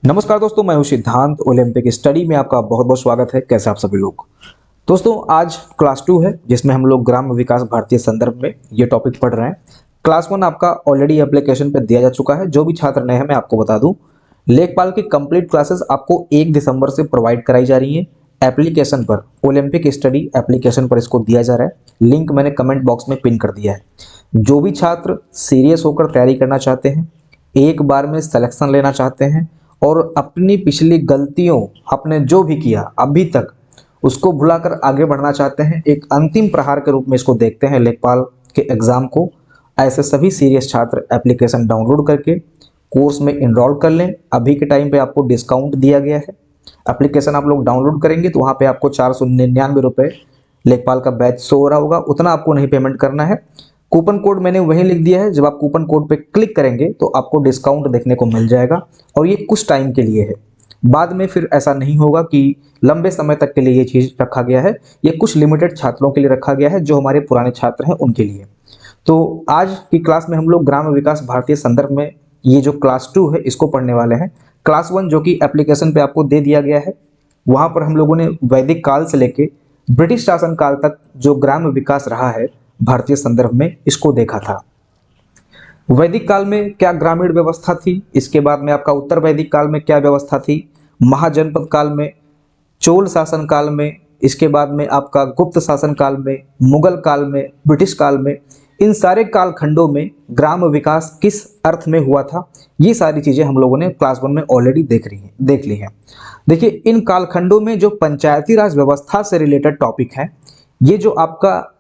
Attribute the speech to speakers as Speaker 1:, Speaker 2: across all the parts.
Speaker 1: नमस्कार दोस्तों, मैं हूं सिद्धांत। ओलंपिक स्टडी में आपका बहुत बहुत स्वागत है। कैसे आप सभी लोग। दोस्तों, आज क्लास 2 है जिसमें हम लोग ग्राम विकास भारतीय संदर्भ में ये टॉपिक पढ़ रहे हैं। क्लास 1 आपका ऑलरेडी एप्लीकेशन पे दिया जा चुका है। जो भी छात्र नए हैं मैं आपको बता दूं, लेखपाल की कंप्लीट क्लासेस आपको 1 दिसंबर से प्रोवाइड कराई जा रही है। एप्लीकेशन पर ओलंपिक स्टडी एप्लीकेशन पर इसको दिया जा रहा है। लिंक मैंने कमेंट बॉक्स में पिन कर दिया है। जो भी छात्र सीरियस होकर तैयारी करना चाहते हैं, एक बार में सिलेक्शन लेना चाहते हैं और अपनी पिछली गलतियों, आपने जो भी किया अभी तक, उसको भुलाकर आगे बढ़ना चाहते हैं, एक अंतिम प्रहार के रूप में इसको देखते हैं लेखपाल के एग्जाम को, ऐसे सभी सीरियस छात्र एप्लीकेशन डाउनलोड करके कोर्स में इनरोल कर लें। अभी के टाइम पे आपको डिस्काउंट दिया गया है। एप्लीकेशन आप लोग डाउनलोड करेंगे तो वहाँ पे आपको 499 रुपये लेखपाल का बैच शो हो रहा होगा। उतना आपको नहीं पेमेंट करना है। कूपन कोड मैंने वहीं लिख दिया है। जब आप कूपन कोड पे क्लिक करेंगे तो आपको डिस्काउंट देखने को मिल जाएगा और ये कुछ टाइम के लिए है। बाद में फिर ऐसा नहीं होगा कि लंबे समय तक के लिए ये चीज़ रखा गया है। ये कुछ लिमिटेड छात्रों के लिए रखा गया है, जो हमारे पुराने छात्र हैं उनके लिए। तो आज की क्लास में हम लोग ग्राम विकास भारतीय संदर्भ में ये जो क्लास 2 है इसको पढ़ने वाले हैं। क्लास 1 जो कि एप्लीकेशन पे आपको दे दिया गया है, वहाँ पर हम लोगों ने वैदिक काल से लेके ब्रिटिश शासन काल तक जो ग्राम विकास रहा है भारतीय संदर्भ में, इसको देखा था। वैदिक काल में क्या ग्रामीण व्यवस्था थी, इसके बाद में आपका उत्तर वैदिक काल में क्या व्यवस्था थी, महाजनपद काल में, चोल शासन काल में, इसके बाद में आपका गुप्त शासन काल में, मुगल काल में, ब्रिटिश काल में, इन सारे कालखंडों में ग्राम विकास किस अर्थ में हुआ था, ये सारी चीज़ें हम लोगों ने क्लास 1 में ऑलरेडी देख ली हैं। देखिए, इन कालखंडों में जो पंचायती राज व्यवस्था से रिलेटेड टॉपिक है, ये जो आपका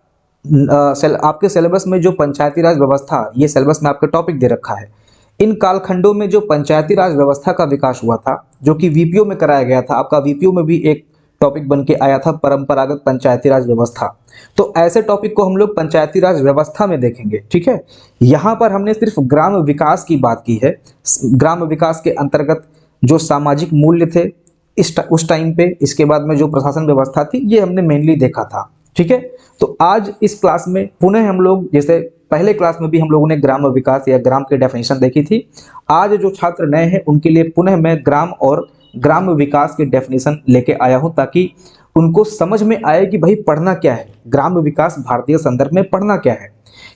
Speaker 1: आपके सिलेबस में जो पंचायती राज व्यवस्था, ये सिलेबस में आपके टॉपिक दे रखा है। इन कालखंडों में जो पंचायती राज व्यवस्था का विकास हुआ था, जो कि वीपीओ में कराया गया था, आपका वीपीओ में भी एक टॉपिक बन के आया था, परंपरागत पंचायती राज व्यवस्था। तो ऐसे टॉपिक को हम लोग पंचायती राज व्यवस्था में देखेंगे। ठीक है, यहाँ पर हमने सिर्फ ग्राम विकास की बात की है। ग्राम विकास के अंतर्गत जो सामाजिक मूल्य थे उस टाइम पे, इसके बाद में जो प्रशासन व्यवस्था थी, ये हमने मेनली देखा था। ठीक है, तो आज इस क्लास में पुनः हम लोग, जैसे पहले क्लास में भी हम लोगों ने ग्राम विकास या ग्राम की डेफिनेशन देखी थी, आज जो छात्र नए हैं उनके लिए पुनः मैं ग्राम और ग्राम विकास की डेफिनेशन लेके आया हूं, ताकि उनको समझ में आए कि भाई पढ़ना क्या है, ग्राम विकास भारतीय संदर्भ में पढ़ना क्या है।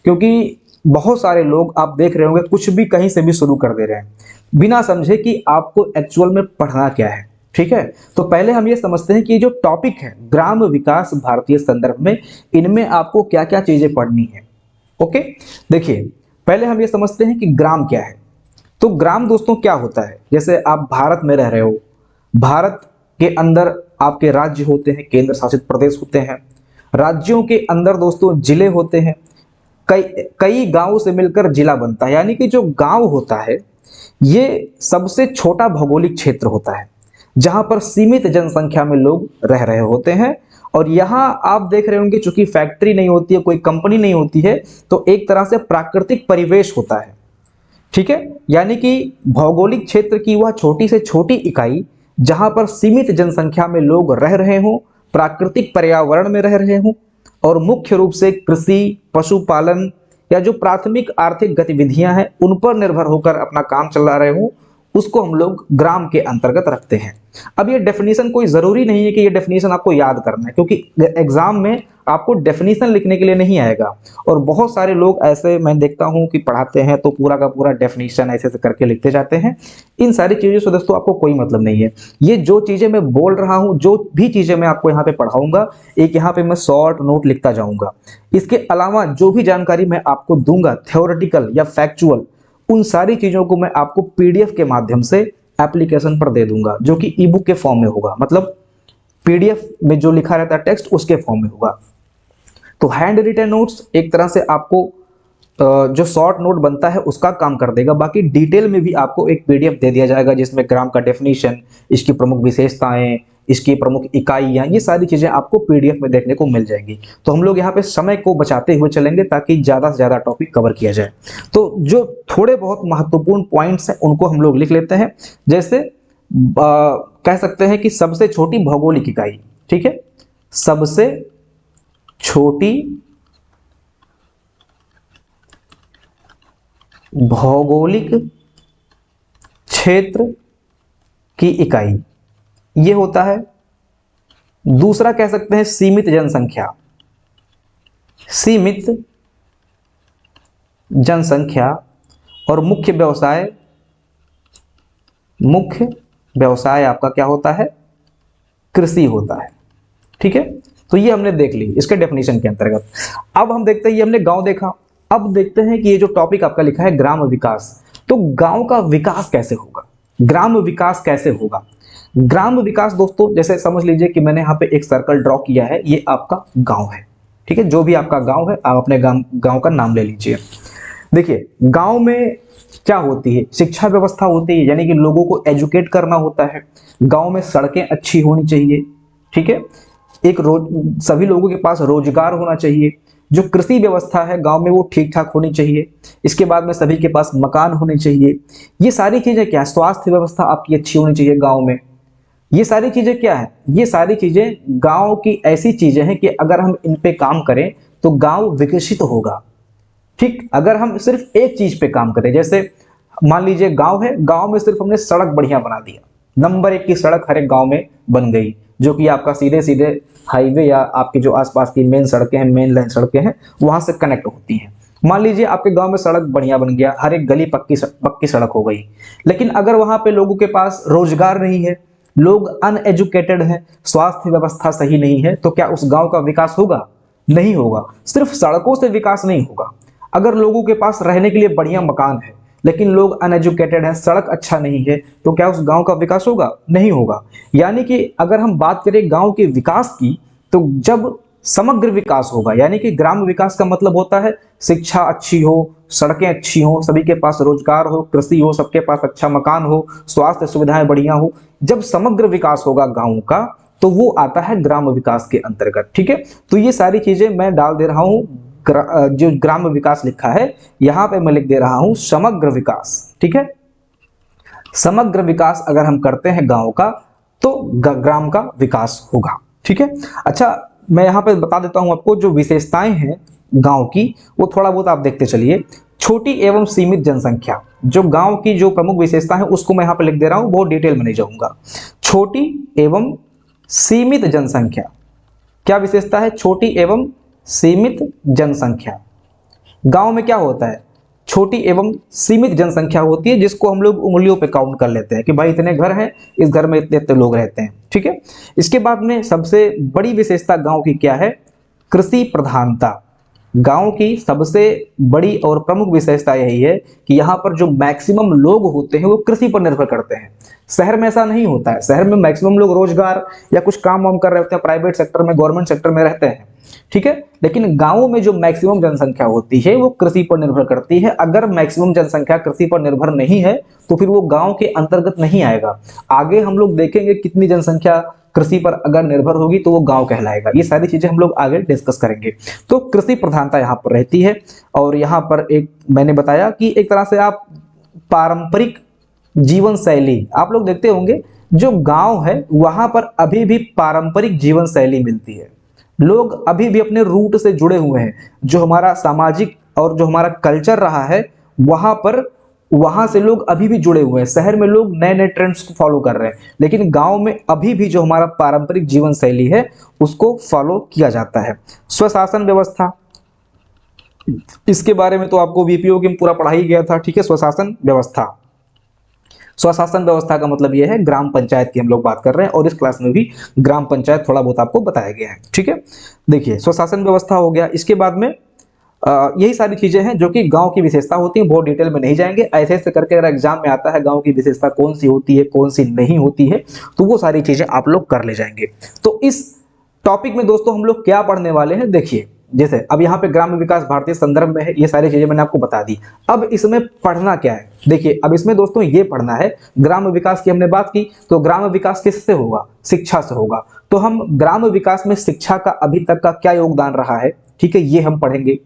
Speaker 1: क्योंकि बहुत सारे लोग आप देख रहे होंगे कुछ भी कहीं से भी शुरू कर दे रहे हैं बिना समझे कि आपको एक्चुअल में पढ़ना क्या है। ठीक है, तो पहले हम ये समझते हैं कि जो टॉपिक है ग्राम विकास भारतीय संदर्भ में, इनमें आपको क्या क्या चीजें पढ़नी है। ओके, देखिए, पहले हम ये समझते हैं कि ग्राम क्या है। तो ग्राम दोस्तों क्या होता है, जैसे आप भारत में रह रहे हो, भारत के अंदर आपके राज्य होते हैं, केंद्र शासित प्रदेश होते हैं। राज्यों के अंदर दोस्तों जिले होते हैं। कई कई गांव से मिलकर जिला बनता है, यानी कि जो गांव होता है ये सबसे छोटा भौगोलिक क्षेत्र होता है जहां पर सीमित जनसंख्या में लोग रह रहे होते हैं। और यहाँ आप देख रहे होंगे, चूंकि फैक्ट्री नहीं होती है, कोई कंपनी नहीं होती है, तो एक तरह से प्राकृतिक परिवेश होता है। ठीक है, यानी कि भौगोलिक क्षेत्र की वह छोटी से छोटी इकाई जहां पर सीमित जनसंख्या में लोग रह रहे हों, प्राकृतिक पर्यावरण में रह रहे हों और मुख्य रूप से कृषि, पशुपालन या जो प्राथमिक आर्थिक गतिविधियां हैं उन पर निर्भर होकर अपना काम चला रहे हों, उसको हम लोग ग्राम के अंतर्गत रखते हैं। अब ये डेफिनेशन कोई जरूरी नहीं है कि ये डेफिनेशन आपको याद करना है, क्योंकि एग्जाम में आपको डेफिनेशन लिखने के लिए नहीं आएगा। और बहुत सारे लोग ऐसे मैं देखता हूं कि पढ़ाते हैं तो पूरा का पूरा डेफिनेशन ऐसे ऐसे करके लिखते जाते हैं। इन सारी चीजों से दोस्तों आपको कोई मतलब नहीं है। ये जो चीजें मैं बोल रहा हूं, जो भी चीजें मैं आपको यहाँ पे पढ़ाऊंगा, एक यहाँ पे मैं शॉर्ट नोट लिखता जाऊंगा। इसके अलावा जो भी जानकारी मैं आपको दूंगा, थ्योरेटिकल या फैक्चुअल, उन सारी चीजों को मैं आपको पीडीएफ के माध्यम से एप्लीकेशन पर दे दूंगा, जो कि ई बुक के फॉर्म में होगा, मतलब पीडीएफ में जो लिखा रहता है टेक्स्ट उसके फॉर्म में होगा। तो हैंड रिटन नोट्स एक तरह से आपको जो शॉर्ट नोट बनता है उसका काम कर देगा। बाकी डिटेल में भी आपको एक पीडीएफ दे दिया जाएगा जिसमें ग्राम का डेफिनेशन, इसकी प्रमुख विशेषताएं, इसकी प्रमुख इकाइयां, ये सारी चीजें आपको पीडीएफ में देखने को मिल जाएंगी। तो हम लोग यहाँ पे समय को बचाते हुए चलेंगे ताकि ज्यादा से ज्यादा टॉपिक कवर किया जाए। तो जो थोड़े बहुत महत्वपूर्ण पॉइंट्स हैं उनको हम लोग लिख लेते हैं। जैसे कह सकते हैं कि सबसे छोटी भौगोलिक इकाई। ठीक है, सबसे छोटी भौगोलिक क्षेत्र की इकाई, ये होता है। दूसरा कह सकते हैं सीमित जनसंख्या, सीमित जनसंख्या। और मुख्य व्यवसाय, मुख्य व्यवसाय आपका क्या होता है, कृषि होता है। ठीक है, तो ये हमने देख ली इसके डेफिनेशन के अंतर्गत। अब हम देखते हैं, ये हमने गांव देखा, अब देखते हैं कि ये जो टॉपिक आपका लिखा है ग्राम विकास, तो गांव का विकास कैसे होगा, ग्राम विकास कैसे होगा। ग्राम विकास दोस्तों जैसे समझ लीजिए कि मैंने यहाँ पे एक सर्कल ड्रॉ किया है, ये आपका गांव है। ठीक है, जो भी आपका गांव है आप अपने गांव का नाम ले लीजिए। देखिए गांव में क्या होती है, शिक्षा व्यवस्था होती है, यानी कि लोगों को एजुकेट करना होता है। गांव में सड़कें अच्छी होनी चाहिए। ठीक है, एक रोज सभी लोगों के पास रोजगार होना चाहिए। जो कृषि व्यवस्था है गांव में वो ठीक ठाक होनी चाहिए। इसके बाद में सभी के पास मकान होने चाहिए। ये सारी चीजें क्या है, स्वास्थ्य व्यवस्था आपकी अच्छी होनी चाहिए गांव में। ये सारी चीजें क्या है, ये सारी चीजें गांव की ऐसी चीजें हैं कि अगर हम इन पे काम करें तो गांव विकसित होगा। ठीक, अगर हम सिर्फ एक चीज पे काम करें, जैसे मान लीजिए गांव है, गांव में सिर्फ हमने सड़क बढ़िया बना दिया, नंबर 1 की सड़क हर एक गांव में बन गई, जो कि आपका सीधे सीधे हाईवे या आपके जो आसपास की मेन सड़कें हैं, मेन लाइन सड़कें हैं, वहां से कनेक्ट होती हैं। मान लीजिए आपके गांव में सड़क बढ़िया बन गया, हर एक गली पक्की सड़क हो गई, लेकिन अगर वहां पे लोगों के पास रोजगार नहीं है, लोग अनएजुकेटेड हैं, स्वास्थ्य व्यवस्था सही नहीं है, तो क्या उस गांव का विकास होगा, नहीं होगा। सिर्फ सड़कों से विकास नहीं होगा। अगर लोगों के पास रहने के लिए बढ़िया मकान है लेकिन लोग अनएजुकेटेड हैं, सड़क अच्छा नहीं है, तो क्या उस गांव का विकास होगा, नहीं होगा। यानी कि अगर हम बात करें गांव के विकास की, तो जब समग्र विकास होगा, यानी कि ग्राम विकास का मतलब होता है शिक्षा अच्छी हो, सड़कें अच्छी हो, सभी के पास रोजगार हो, कृषि हो, सबके पास अच्छा मकान हो, स्वास्थ्य सुविधाएं बढ़िया हो। जब समग्र विकास होगा गांव का तो वो आता है ग्राम विकास के अंतर्गत। ठीक है, तो ये सारी चीजें मैं डाल दे रहा हूं, जो ग्राम विकास लिखा है यहां पे मैं लिख दे रहा हूं समग्र विकास। ठीक है, समग्र विकास अगर हम करते हैं गांव का तो ग्राम का विकास होगा। ठीक है, अच्छा मैं यहां पे बता देता हूं आपको जो विशेषताएं हैं गांव की, वो थोड़ा बहुत आप देखते चलिए। छोटी एवं सीमित जनसंख्या, जो गांव की जो प्रमुख विशेषता है उसको मैं यहां पे लिख दे रहा हूं, बहुत डिटेल में नहीं जाऊंगा। छोटी एवं सीमित जनसंख्या, क्या विशेषता है, छोटी एवं सीमित जनसंख्या। गांव में क्या होता है, छोटी एवं सीमित जनसंख्या होती है, जिसको हम लोग उंगलियों पे काउंट कर लेते हैं कि भाई इतने घर हैं, इस घर में इतने इतने लोग रहते हैं। ठीक है, इसके बाद में सबसे बड़ी विशेषता गांव की क्या है, कृषि प्रधानता। गांव की सबसे बड़ी और प्रमुख विशेषता यही है कि यहाँ पर जो मैक्सिमम लोग होते हैं वो कृषि पर निर्भर करते हैं। शहर में ऐसा नहीं होता है, शहर में मैक्सिमम लोग रोजगार या कुछ काम वाम कर रहे होते हैं, प्राइवेट सेक्टर में, गवर्नमेंट सेक्टर में रहते हैं। ठीक है, लेकिन गांवों में जो मैक्सिमम जनसंख्या होती है वो कृषि पर निर्भर करती है। अगर मैक्सिमम जनसंख्या कृषि पर निर्भर नहीं है तो फिर वो गांव के अंतर्गत नहीं आएगा। आगे हम लोग देखेंगे कितनी जनसंख्या कृषि पर अगर निर्भर होगी तो वो गांव कहलाएगा। ये सारी चीजें हम लोग आगे डिस्कस करेंगे। तो कृषि प्रधानता यहाँ पर रहती है। और यहाँ पर एक मैंने बताया कि एक तरह से आप पारंपरिक जीवन शैली आप लोग देखते होंगे, जो गांव है वहां पर अभी भी पारंपरिक जीवन शैली मिलती है। लोग अभी भी अपने रूट से जुड़े हुए हैं। जो हमारा सामाजिक और जो हमारा कल्चर रहा है वहां से लोग अभी भी जुड़े हुए हैं। शहर में लोग नए नए ट्रेंड्स को फॉलो कर रहे हैं, लेकिन गांव में अभी भी जो हमारा पारंपरिक जीवन शैली है उसको फॉलो किया जाता है। स्वशासन व्यवस्था, इसके बारे में तो आपको बीपीओ की पूरा पढ़ाई गया था। ठीक है, स्वशासन व्यवस्था, स्वशासन व्यवस्था का मतलब यह है ग्राम पंचायत की हम लोग बात कर रहे हैं, और इस क्लास में भी ग्राम पंचायत थोड़ा बहुत आपको बताया गया है। ठीक है, देखिए स्वशासन व्यवस्था हो गया। इसके बाद में यही सारी चीजें हैं जो कि गांव की विशेषता होती है। बहुत डिटेल में नहीं जाएंगे, ऐसे ऐसे करके अगर एग्जाम में आता है गांव की विशेषता कौन सी होती है कौन सी नहीं होती है, तो वो सारी चीजें आप लोग कर ले जाएंगे। तो इस टॉपिक में दोस्तों हम लोग क्या पढ़ने वाले हैं, देखिए जैसे अब यहाँ पे ग्राम विकास भारतीय संदर्भ में है, ये सारी चीजें मैंने आपको बता दी। अब इसमें पढ़ना क्या है, देखिए अब इसमें दोस्तों ये पढ़ना है, ग्राम विकास की हमने बात की, तो ग्राम विकास किससे होगा, शिक्षा से होगा। तो हम ग्राम विकास में शिक्षा का अभी तक का क्या योगदान रहा है, ठीक है, ये हम पढ़ेंगे।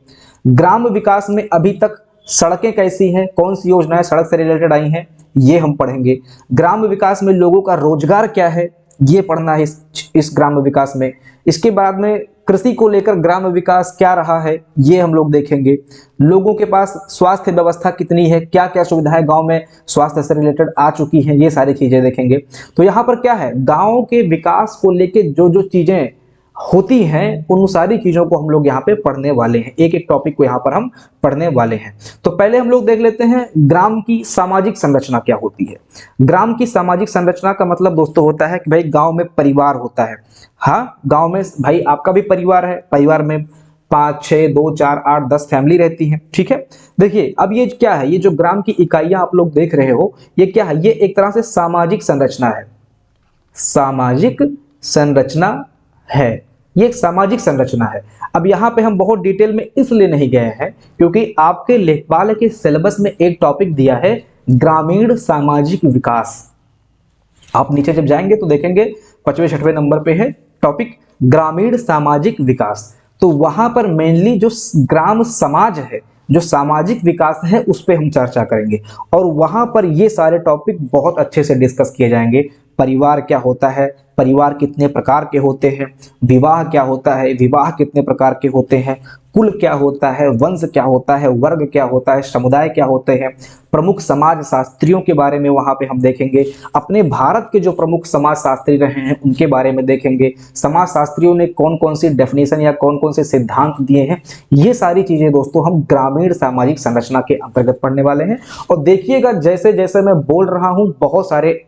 Speaker 1: ग्राम विकास में अभी तक सड़कें कैसी हैं, कौन सी योजनाएं सड़क से रिलेटेड आई हैं, ये हम पढ़ेंगे। ग्राम विकास में लोगों का रोजगार क्या है, ये पढ़ना है इस ग्राम विकास में। इसके बाद में कृषि को लेकर ग्राम विकास क्या रहा है ये हम लोग देखेंगे। लोगों के पास स्वास्थ्य व्यवस्था कितनी है, क्या क्या सुविधाएं गांव में स्वास्थ्य से रिलेटेड आ चुकी हैं, ये सारी चीजें देखेंगे। तो यहाँ पर क्या है, गांव के विकास को लेकर जो जो चीजें होती हैं उन सारी चीजों को हम लोग यहाँ पे पढ़ने वाले हैं, एक एक टॉपिक को यहाँ पर हम पढ़ने वाले हैं। तो पहले हम लोग देख लेते हैं ग्राम की सामाजिक संरचना क्या होती है। ग्राम की सामाजिक संरचना का मतलब दोस्तों होता है कि भाई गांव में परिवार होता है। हाँ, गांव में भाई आपका भी परिवार है, परिवार में 5, 6, 2, 4, 8, 10 फैमिली रहती है। ठीक है, देखिए अब ये क्या है, ये जो ग्राम की इकाइयां आप लोग देख रहे हो ये क्या है, ये एक तरह से सामाजिक संरचना है। सामाजिक संरचना है, ये एक सामाजिक संरचना है। अब यहाँ पे हम बहुत डिटेल में इसलिए नहीं गए हैं क्योंकि आपके लेखपाल के सिलेबस में एक टॉपिक दिया है ग्रामीण सामाजिक विकास। आप नीचे जब जाएंगे तो देखेंगे 5वें 6वें नंबर पे है टॉपिक ग्रामीण सामाजिक विकास। तो वहां पर मेनली जो ग्राम समाज है, जो सामाजिक विकास है, उस पर हम चर्चा करेंगे और वहां पर ये सारे टॉपिक बहुत अच्छे से डिस्कस किए जाएंगे। परिवार क्या होता है, परिवार कितने प्रकार के होते हैं, विवाह क्या होता है, विवाह कितने प्रकार के होते हैं, कुल क्या होता है, वंश क्या होता है, वर्ग क्या होता है, समुदाय क्या होते हैं, प्रमुख समाज शास्त्रियों के बारे में वहां पे हम देखेंगे। अपने भारत के जो प्रमुख समाज शास्त्री रहे हैं उनके बारे में देखेंगे। समाज शास्त्रियों ने कौन कौन सी डेफिनेशन या कौन कौन से सिद्धांत दिए हैं, ये सारी चीजें दोस्तों हम ग्रामीण सामाजिक संरचना के अंतर्गत पढ़ने वाले हैं। और देखिएगा जैसे जैसे मैं बोल रहा हूं, बहुत सारे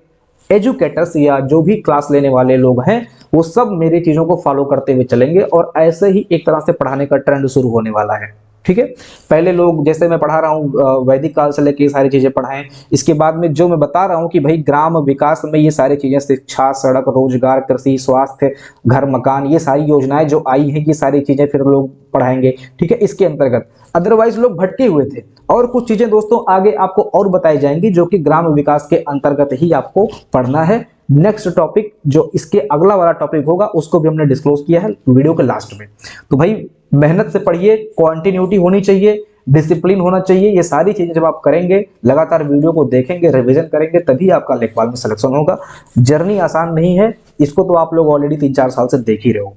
Speaker 1: एजुकेटर्स या जो भी क्लास लेने वाले लोग हैं वो सब मेरी चीजों को फॉलो करते हुए चलेंगे और ऐसे ही एक तरह से पढ़ाने का ट्रेंड शुरू होने वाला है। ठीक है, पहले लोग जैसे मैं पढ़ा रहा हूँ वैदिक काल से लेकर ये सारी चीजें पढ़ाएं, इसके बाद में जो मैं बता रहा हूँ कि भाई ग्राम विकास में ये सारी चीजें शिक्षा, सड़क, रोजगार, कृषि, स्वास्थ्य, घर, मकान, ये सारी योजनाएं जो आई हैं ये सारी चीजें फिर लोग पढ़ाएंगे। ठीक है, इसके अंतर्गत अदरवाइज लोग भटके हुए थे और कुछ चीजें दोस्तों आगे आपको और बताई जाएंगी जो कि ग्राम विकास के अंतर्गत ही आपको पढ़ना है। नेक्स्ट टॉपिक जो इसके अगला वाला टॉपिक होगा उसको भी हमने डिस्क्लोज किया है वीडियो के लास्ट में। तो भाई मेहनत से पढ़िए, कंटिन्यूटी होनी चाहिए, डिसिप्लिन होना चाहिए। ये सारी चीजें जब आप करेंगे, लगातार वीडियो को देखेंगे, रिवीजन करेंगे, तभी आपका लेखपाल में सिलेक्शन होगा। जर्नी आसान नहीं है, इसको तो आप लोग ऑलरेडी 3-4 साल से देख ही रहे हो।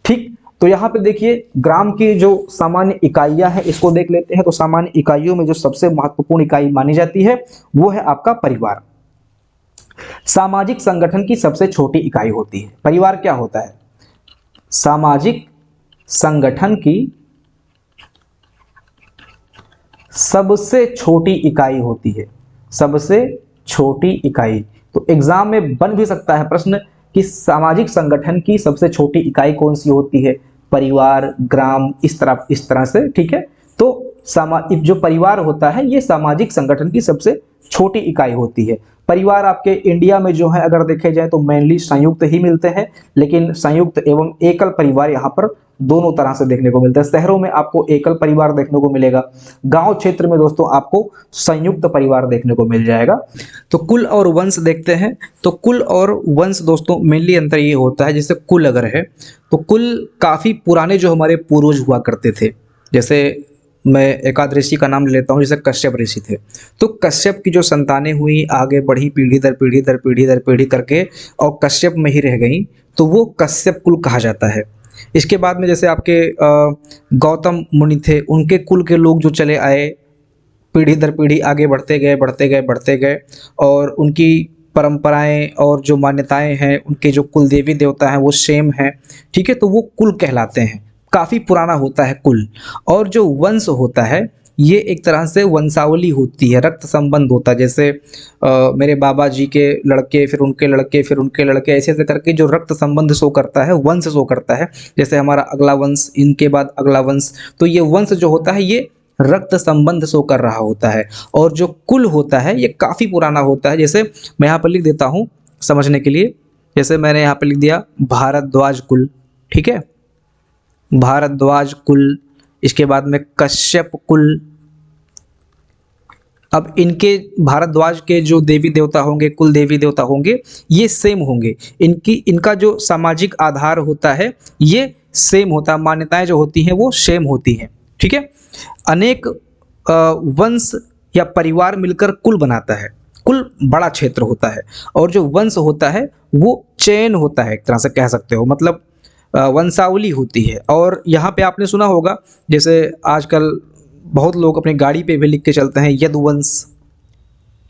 Speaker 1: ठीक, तो यहाँ पे देखिए ग्राम की जो सामान्य इकाइयां हैं इसको देख लेते हैं। तो सामान्य इकाइयों में जो सबसे महत्वपूर्ण इकाई मानी जाती है वो है आपका परिवार। सामाजिक संगठन की सबसे छोटी इकाई होती है। परिवार क्या होता है, सामाजिक संगठन की सबसे छोटी इकाई होती है, सबसे छोटी इकाई। तो एग्जाम में बन भी सकता है प्रश्न कि सामाजिक संगठन की सबसे छोटी इकाई कौन सी होती है, परिवार, ग्राम, इस तरह से। ठीक है, तो जो परिवार होता है ये सामाजिक संगठन की सबसे छोटी इकाई होती है। परिवार आपके इंडिया में जो है अगर देखे जाए तो मेनली संयुक्त ही मिलते हैं, लेकिन संयुक्त एवं एकल परिवार यहाँ पर दोनों तरह से देखने को मिलता है। शहरों में आपको एकल परिवार देखने को मिलेगा, गांव क्षेत्र में दोस्तों आपको संयुक्त परिवार देखने को मिल जाएगा। तो कुल और वंश देखते हैं। तो कुल और वंश दोस्तों मेनली अंतर ये होता है, जैसे कुल अगर है तो कुल काफी पुराने जो हमारे पूर्वज हुआ करते थे, जैसे मैं एकाध ऋषि का नाम लेता हूँ, जैसे कश्यप ऋषि थे। तो कश्यप की जो संतानें हुई आगे बढ़ी पीढ़ी दर पीढ़ी दर पीढ़ी दर पीढ़ी करके और कश्यप में ही रह गई, तो वो कश्यप कुल कहा जाता है। इसके बाद में जैसे आपके गौतम मुनि थे, उनके कुल के लोग जो चले आए, पीढ़ी दर पीढ़ी आगे बढ़ते गए बढ़ते गए बढ़ते गए, और उनकी परंपराएं और जो मान्यताएं हैं, उनके जो कुल देवी देवता हैं वो सेम हैं। ठीक है, तो वो कुल कहलाते हैं, काफ़ी पुराना होता है कुल। और जो वंश होता है ये एक तरह से वंशावली होती है, रक्त संबंध होता है। जैसे मेरे बाबा जी के लड़के, फिर उनके लड़के, फिर उनके लड़के, ऐसे ऐसे करके जो रक्त संबंध शो करता है, वंश शो करता है। जैसे हमारा अगला वंश, इनके बाद अगला वंश, तो ये वंश जो होता है ये रक्त संबंध शो कर रहा होता है। और जो कुल होता है ये काफ़ी पुराना होता है। जैसे मैं यहाँ पर लिख देता हूँ समझने के लिए, जैसे मैंने यहाँ पर लिख दिया भारद्वाज कुल। ठीक है, भारद्वाज कुल, इसके बाद में कश्यप कुल। अब इनके भारद्वाज के जो देवी देवता होंगे, कुल देवी देवता होंगे, ये सेम होंगे। इनका जो सामाजिक आधार होता है ये सेम होता है, मान्यताएं जो होती हैं वो सेम होती हैं। ठीक है, अनेक वंश या परिवार मिलकर कुल बनाता है। कुल बड़ा क्षेत्र होता है और जो वंश होता है वो चैन होता है, एक तरह से कह सकते हो। मतलब वंशावली होती है। और यहाँ पे आपने सुना होगा, जैसे आजकल बहुत लोग अपनी गाड़ी पे भी लिख के चलते हैं यदुवंश,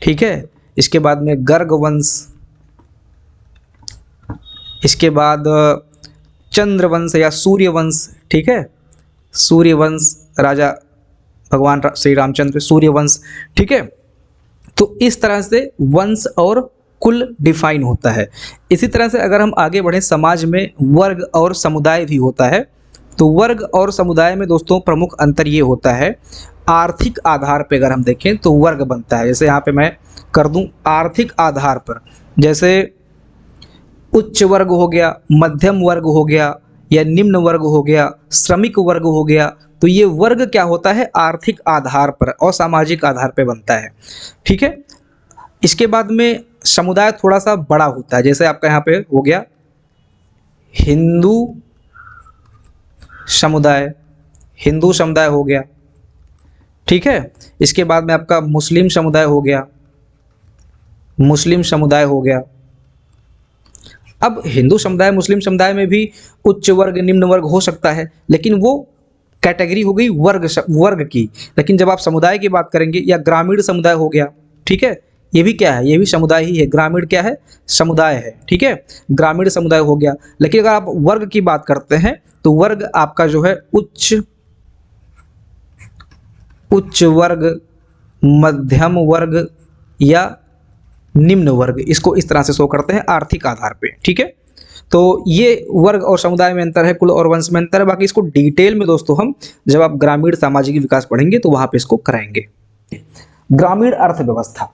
Speaker 1: ठीक है। इसके बाद में गर्ग वंश, इसके बाद चंद्रवंश या सूर्यवंश, ठीक है। सूर्यवंश, राजा भगवान श्री रामचंद्र, सूर्यवंश, ठीक है। तो इस तरह से वंश और कुल डिफाइन होता है। इसी तरह से अगर हम आगे बढ़ें, समाज में वर्ग और समुदाय भी होता है। तो वर्ग और समुदाय में दोस्तों प्रमुख अंतर ये होता है, आर्थिक आधार पे अगर हम देखें तो वर्ग बनता है। जैसे यहाँ पे मैं कर दूं आर्थिक आधार पर, जैसे उच्च वर्ग हो गया, मध्यम वर्ग हो गया, या निम्न वर्ग हो गया, श्रमिक वर्ग हो गया। तो ये वर्ग क्या होता है, आर्थिक आधार पर और सामाजिक आधार पर बनता है, ठीक है। इसके बाद में समुदाय थोड़ा सा बड़ा होता है, जैसे आपका यहाँ पे हो गया हिंदू समुदाय, हिंदू समुदाय हो गया, ठीक है। इसके बाद में आपका मुस्लिम समुदाय हो गया, मुस्लिम समुदाय हो गया। अब हिंदू समुदाय मुस्लिम समुदाय में भी उच्च वर्ग निम्न वर्ग हो सकता है, लेकिन वो कैटेगरी हो गई वर्ग की। लेकिन जब आप समुदाय की बात करेंगे, या ग्रामीण समुदाय हो गया, ठीक है, ये भी क्या है, ये भी समुदाय ही है। ग्रामीण क्या है, समुदाय है, ठीक है, ग्रामीण समुदाय हो गया। लेकिन अगर आप वर्ग की बात करते हैं तो वर्ग आपका जो है उच्च वर्ग, मध्यम वर्ग या निम्न वर्ग, इसको इस तरह से शो करते हैं आर्थिक आधार पे, ठीक है। तो ये वर्ग और समुदाय में अंतर है, कुल और वंश में अंतर है। बाकी इसको डिटेल में दोस्तों हम जब आप ग्रामीण सामाजिक विकास पढ़ेंगे तो वहां पे इसको कराएंगे। ग्रामीण अर्थव्यवस्था।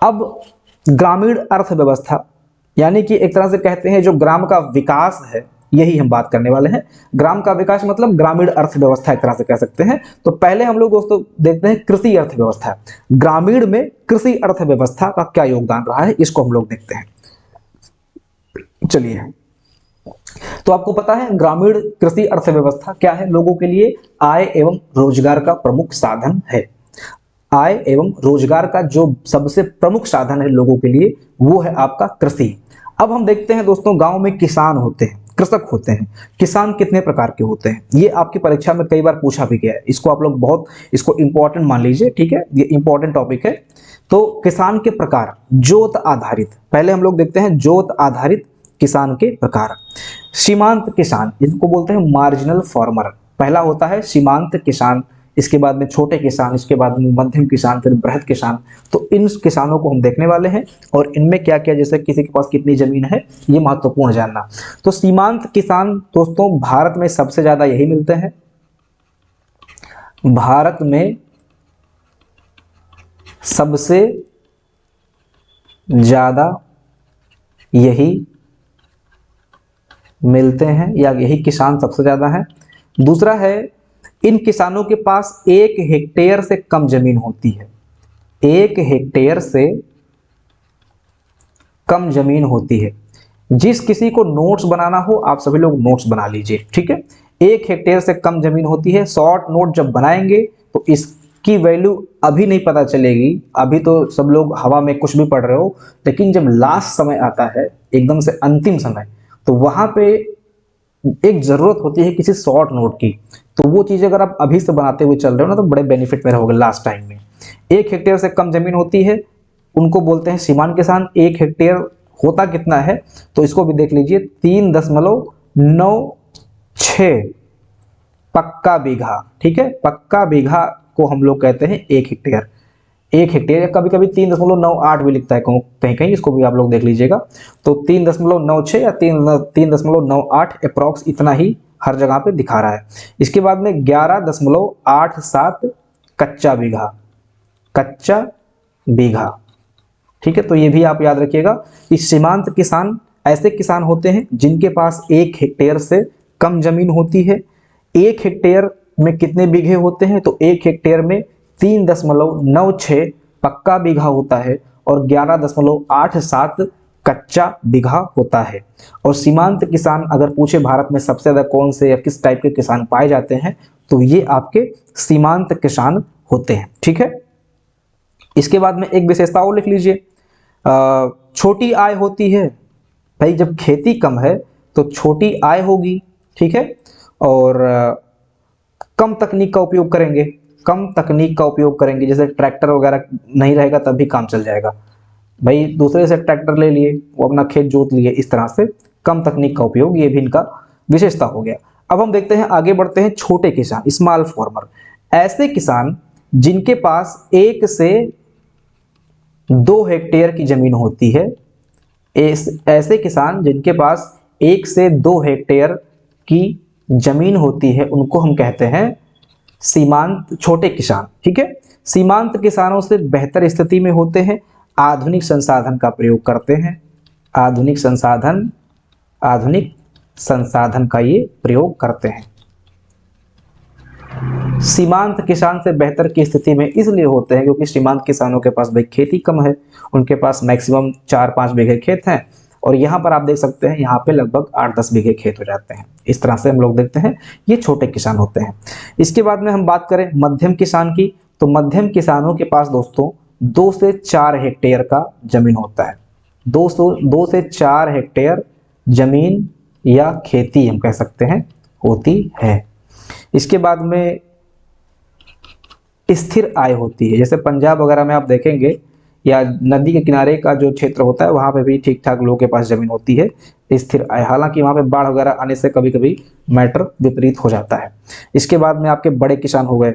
Speaker 1: अब ग्रामीण अर्थव्यवस्था यानी कि एक तरह से कहते हैं जो ग्राम का विकास है, यही हम बात करने वाले हैं। ग्राम का विकास मतलब ग्रामीण अर्थव्यवस्था एक तरह से कह सकते हैं। तो पहले हम लोग दोस्तों देखते हैं कृषि अर्थव्यवस्था। ग्रामीण में कृषि अर्थव्यवस्था का क्या योगदान रहा है, इसको हम लोग देखते हैं। चलिए, तो आपको पता है ग्रामीण कृषि अर्थव्यवस्था क्या है, लोगों के लिए आय एवं रोजगार का प्रमुख साधन है। आय एवं रोजगार का जो सबसे प्रमुख साधन है लोगों के लिए, वो है आपका कृषि। अब हम देखते हैं दोस्तों, गांव में किसान होते हैं, कृषक होते हैं। किसान कितने प्रकार के होते हैं, ये आपकी परीक्षा में कई बार पूछा भी गया है। इसको आप लोग बहुत इसको इंपॉर्टेंट मान लीजिए, ठीक है, ये इंपॉर्टेंट टॉपिक है। तो किसान के प्रकार, जोत आधारित, पहले हम लोग देखते हैं जोत आधारित किसान के प्रकार। सीमांत किसान, इनको बोलते हैं मार्जिनल फार्मर। पहला होता है सीमांत किसान, इसके बाद में छोटे किसान, इसके बाद में मध्यम किसान, फिर बृहद किसान। तो इन किसानों को हम देखने वाले हैं और इनमें क्या क्या, जैसे किसी के पास कितनी जमीन है, ये महत्वपूर्ण जानना। तो सीमांत किसान दोस्तों भारत में सबसे ज्यादा यही मिलते हैं। भारत में सबसे ज्यादा यही मिलते हैं, या यही किसान सबसे ज्यादा है। दूसरा है, इन किसानों के पास 1 हेक्टेयर से कम जमीन होती है। 1 हेक्टेयर से कम जमीन होती है। जिस किसी को नोट्स बनाना हो, आप सभी लोग नोट्स बना लीजिए, ठीक है। 1 हेक्टेयर से कम जमीन होती है। शॉर्ट नोट जब बनाएंगे तो इसकी वैल्यू अभी नहीं पता चलेगी, अभी तो सब लोग हवा में कुछ भी पढ़ रहे हो, लेकिन जब लास्ट समय आता है, एकदम से अंतिम समय, तो वहां पे एक जरूरत होती है किसी शॉर्ट नोट की। तो वो चीज़ अगर आप अभी से बनाते हुए चल रहे हो ना, तो बड़े बेनिफिट में रहोगे लास्ट टाइम में। 1 हेक्टेयर से कम जमीन होती है, उनको बोलते हैं सीमांत किसान। 1 हेक्टेयर होता कितना है, तो इसको भी देख लीजिए, 3.96 पक्का बीघा, ठीक है। पक्का बीघा को हम लोग कहते हैं 1 हेक्टेयर। 1 हेक्टेयर, या कभी कभी 3.98 भी लिखता है कहीं कहीं, इसको भी आप लोग देख लीजिएगा। तो 3.96 या 3.98 अप्रॉक्स, इतना ही हर जगह पे दिखा रहा है। इसके बाद में 11.87 कच्चा बीघा, कच्चा बीघा, ठीक है। तो ये भी आप याद रखिएगा कि सीमांत किसान ऐसे किसान होते हैं जिनके पास 1 हेक्टेयर से कम जमीन होती है। 1 हेक्टेयर में कितने बीघे होते हैं, तो 1 हेक्टेयर में 3.96 पक्का बीघा होता है और 11.87 कच्चा बीघा होता है। और सीमांत किसान अगर पूछे भारत में सबसे ज्यादा कौन से या किस टाइप के किसान पाए जाते हैं, तो ये आपके सीमांत किसान होते हैं, ठीक है। इसके बाद में एक विशेषता और लिख लीजिए, छोटी आय होती है। भाई जब खेती कम है तो छोटी आय होगी, ठीक है। और कम तकनीक का उपयोग करेंगे, कम तकनीक का उपयोग करेंगे, जैसे ट्रैक्टर वगैरह नहीं रहेगा तब भी काम चल जाएगा, भाई दूसरे से ट्रैक्टर ले लिए, वो अपना खेत जोत लिए, इस तरह से कम तकनीक का उपयोग, ये भी इनका विशेषता हो गया। अब हम देखते हैं, आगे बढ़ते हैं, छोटे किसान, स्मॉल फार्मर, ऐसे किसान जिनके पास 1 से 2 हेक्टेयर की जमीन होती है, ऐसे किसान जिनके पास 1 से 2 हेक्टेयर की जमीन होती है, उनको हम कहते हैं सीमांत छोटे किसान, ठीक है। सीमांत किसानों से बेहतर स्थिति में होते हैं, आधुनिक संसाधन का प्रयोग करते हैं, आधुनिक संसाधन का ये प्रयोग करते हैं। सीमांत किसान से बेहतर की स्थिति में इसलिए होते हैं क्योंकि सीमांत किसानों के पास भाई खेती कम है, उनके पास मैक्सिमम 4-5 बीघे खेत हैं, और यहाँ पर आप देख सकते हैं यहाँ पे लगभग 8-10 बीघे खेत हो जाते हैं। इस तरह से हम लोग देखते हैं ये छोटे किसान होते हैं। इसके बाद में हम बात करें मध्यम किसान की, तो मध्यम किसानों के पास दोस्तों 2 से 4 हेक्टेयर का जमीन होता है, 2 से 4 हेक्टेयर जमीन या खेती हम कह सकते हैं होती है। इसके बाद में स्थिर आय होती है, जैसे पंजाब वगैरह में आप देखेंगे या नदी के किनारे का जो क्षेत्र होता है वहाँ पे भी ठीक ठाक लोगों के पास जमीन होती है, स्थिर आय। हालांकि वहाँ पे बाढ़ वगैरह आने से कभी कभी मैटर विपरीत हो जाता है। इसके बाद में आपके बड़े किसान हो गए,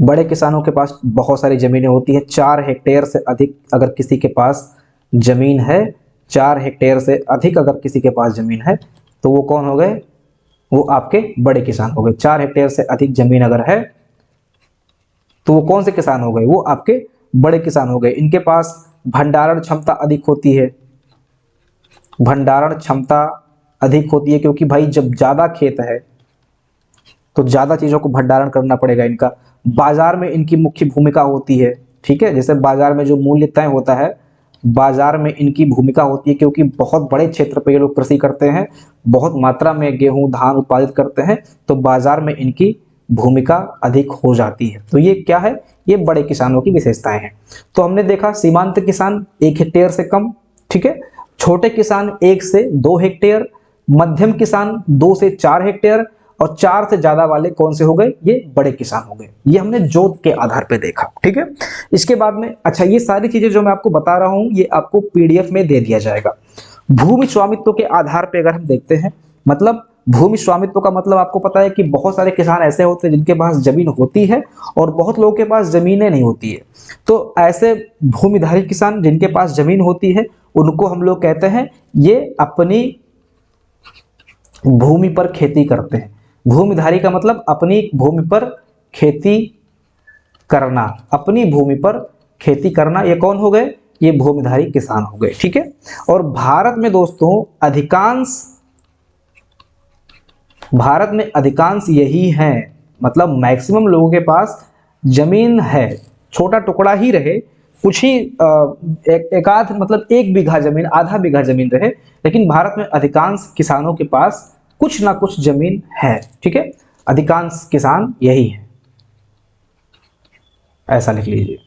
Speaker 1: बड़े किसानों के पास बहुत सारी जमीनें होती है, 4 हेक्टेयर से अधिक अगर किसी के पास जमीन है, 4 हेक्टेयर से अधिक अगर किसी के पास जमीन है तो वो कौन हो गए, वो आपके बड़े किसान हो गए। 4 हेक्टेयर से अधिक जमीन अगर है तो वो कौन से किसान हो गए, वो आपके बड़े किसान हो गए। इनके पास भंडारण क्षमता अधिक होती है, भंडारण क्षमता अधिक होती है क्योंकि भाई जब ज्यादा खेत है तो ज्यादा चीजों को भंडारण करना पड़ेगा इनका। बाजार में इनकी मुख्य भूमिका होती है, ठीक है, जैसे बाजार में जो मूल्य तय होता है, बाजार में इनकी भूमिका होती है क्योंकि बहुत बड़े क्षेत्र पर ये लोग कृषि करते हैं, बहुत मात्रा में गेहूं धान उत्पादित करते हैं, तो बाजार में इनकी भूमिका अधिक हो जाती है। तो ये क्या है, ये बड़े किसानों की विशेषताएं हैं। तो हमने देखा सीमांत किसान 1 हेक्टेयर से कम, ठीक है, छोटे किसान 1 से 2 हेक्टेयर, मध्यम किसान 2 से 4 हेक्टेयर, और 4 से ज्यादा वाले कौन से हो गए, ये बड़े किसान हो गए। ये हमने जोत के आधार पे देखा, ठीक है। इसके बाद में अच्छा, ये सारी चीजें जो मैं आपको बता रहा हूं ये आपको पीडीएफ में दे दिया जाएगा। भूमि स्वामित्व के आधार पे अगर हम देखते हैं, मतलब भूमि स्वामित्व का मतलब आपको पता है कि बहुत सारे किसान ऐसे होते हैं जिनके पास जमीन होती है और बहुत लोगों के पास जमीनें नहीं होती है। तो ऐसे भूमिधारी किसान जिनके पास जमीन होती है उनको हम लोग कहते हैं ये अपनी भूमि पर खेती करते हैं। भूमिधारी का मतलब अपनी भूमि पर खेती करना, अपनी भूमि पर खेती करना, ये कौन हो गए, ये भूमिधारी किसान हो गए, ठीक है। और भारत में दोस्तों भारत में अधिकांश यही हैं, मतलब मैक्सिमम लोगों के पास जमीन है, छोटा टुकड़ा ही रहे, कुछ ही एक आध मतलब 1 बीघा जमीन, आधा बीघा जमीन रहे, लेकिन भारत में अधिकांश किसानों के पास कुछ ना कुछ जमीन है, ठीक है, अधिकांश किसान यही है, ऐसा लिख लीजिए,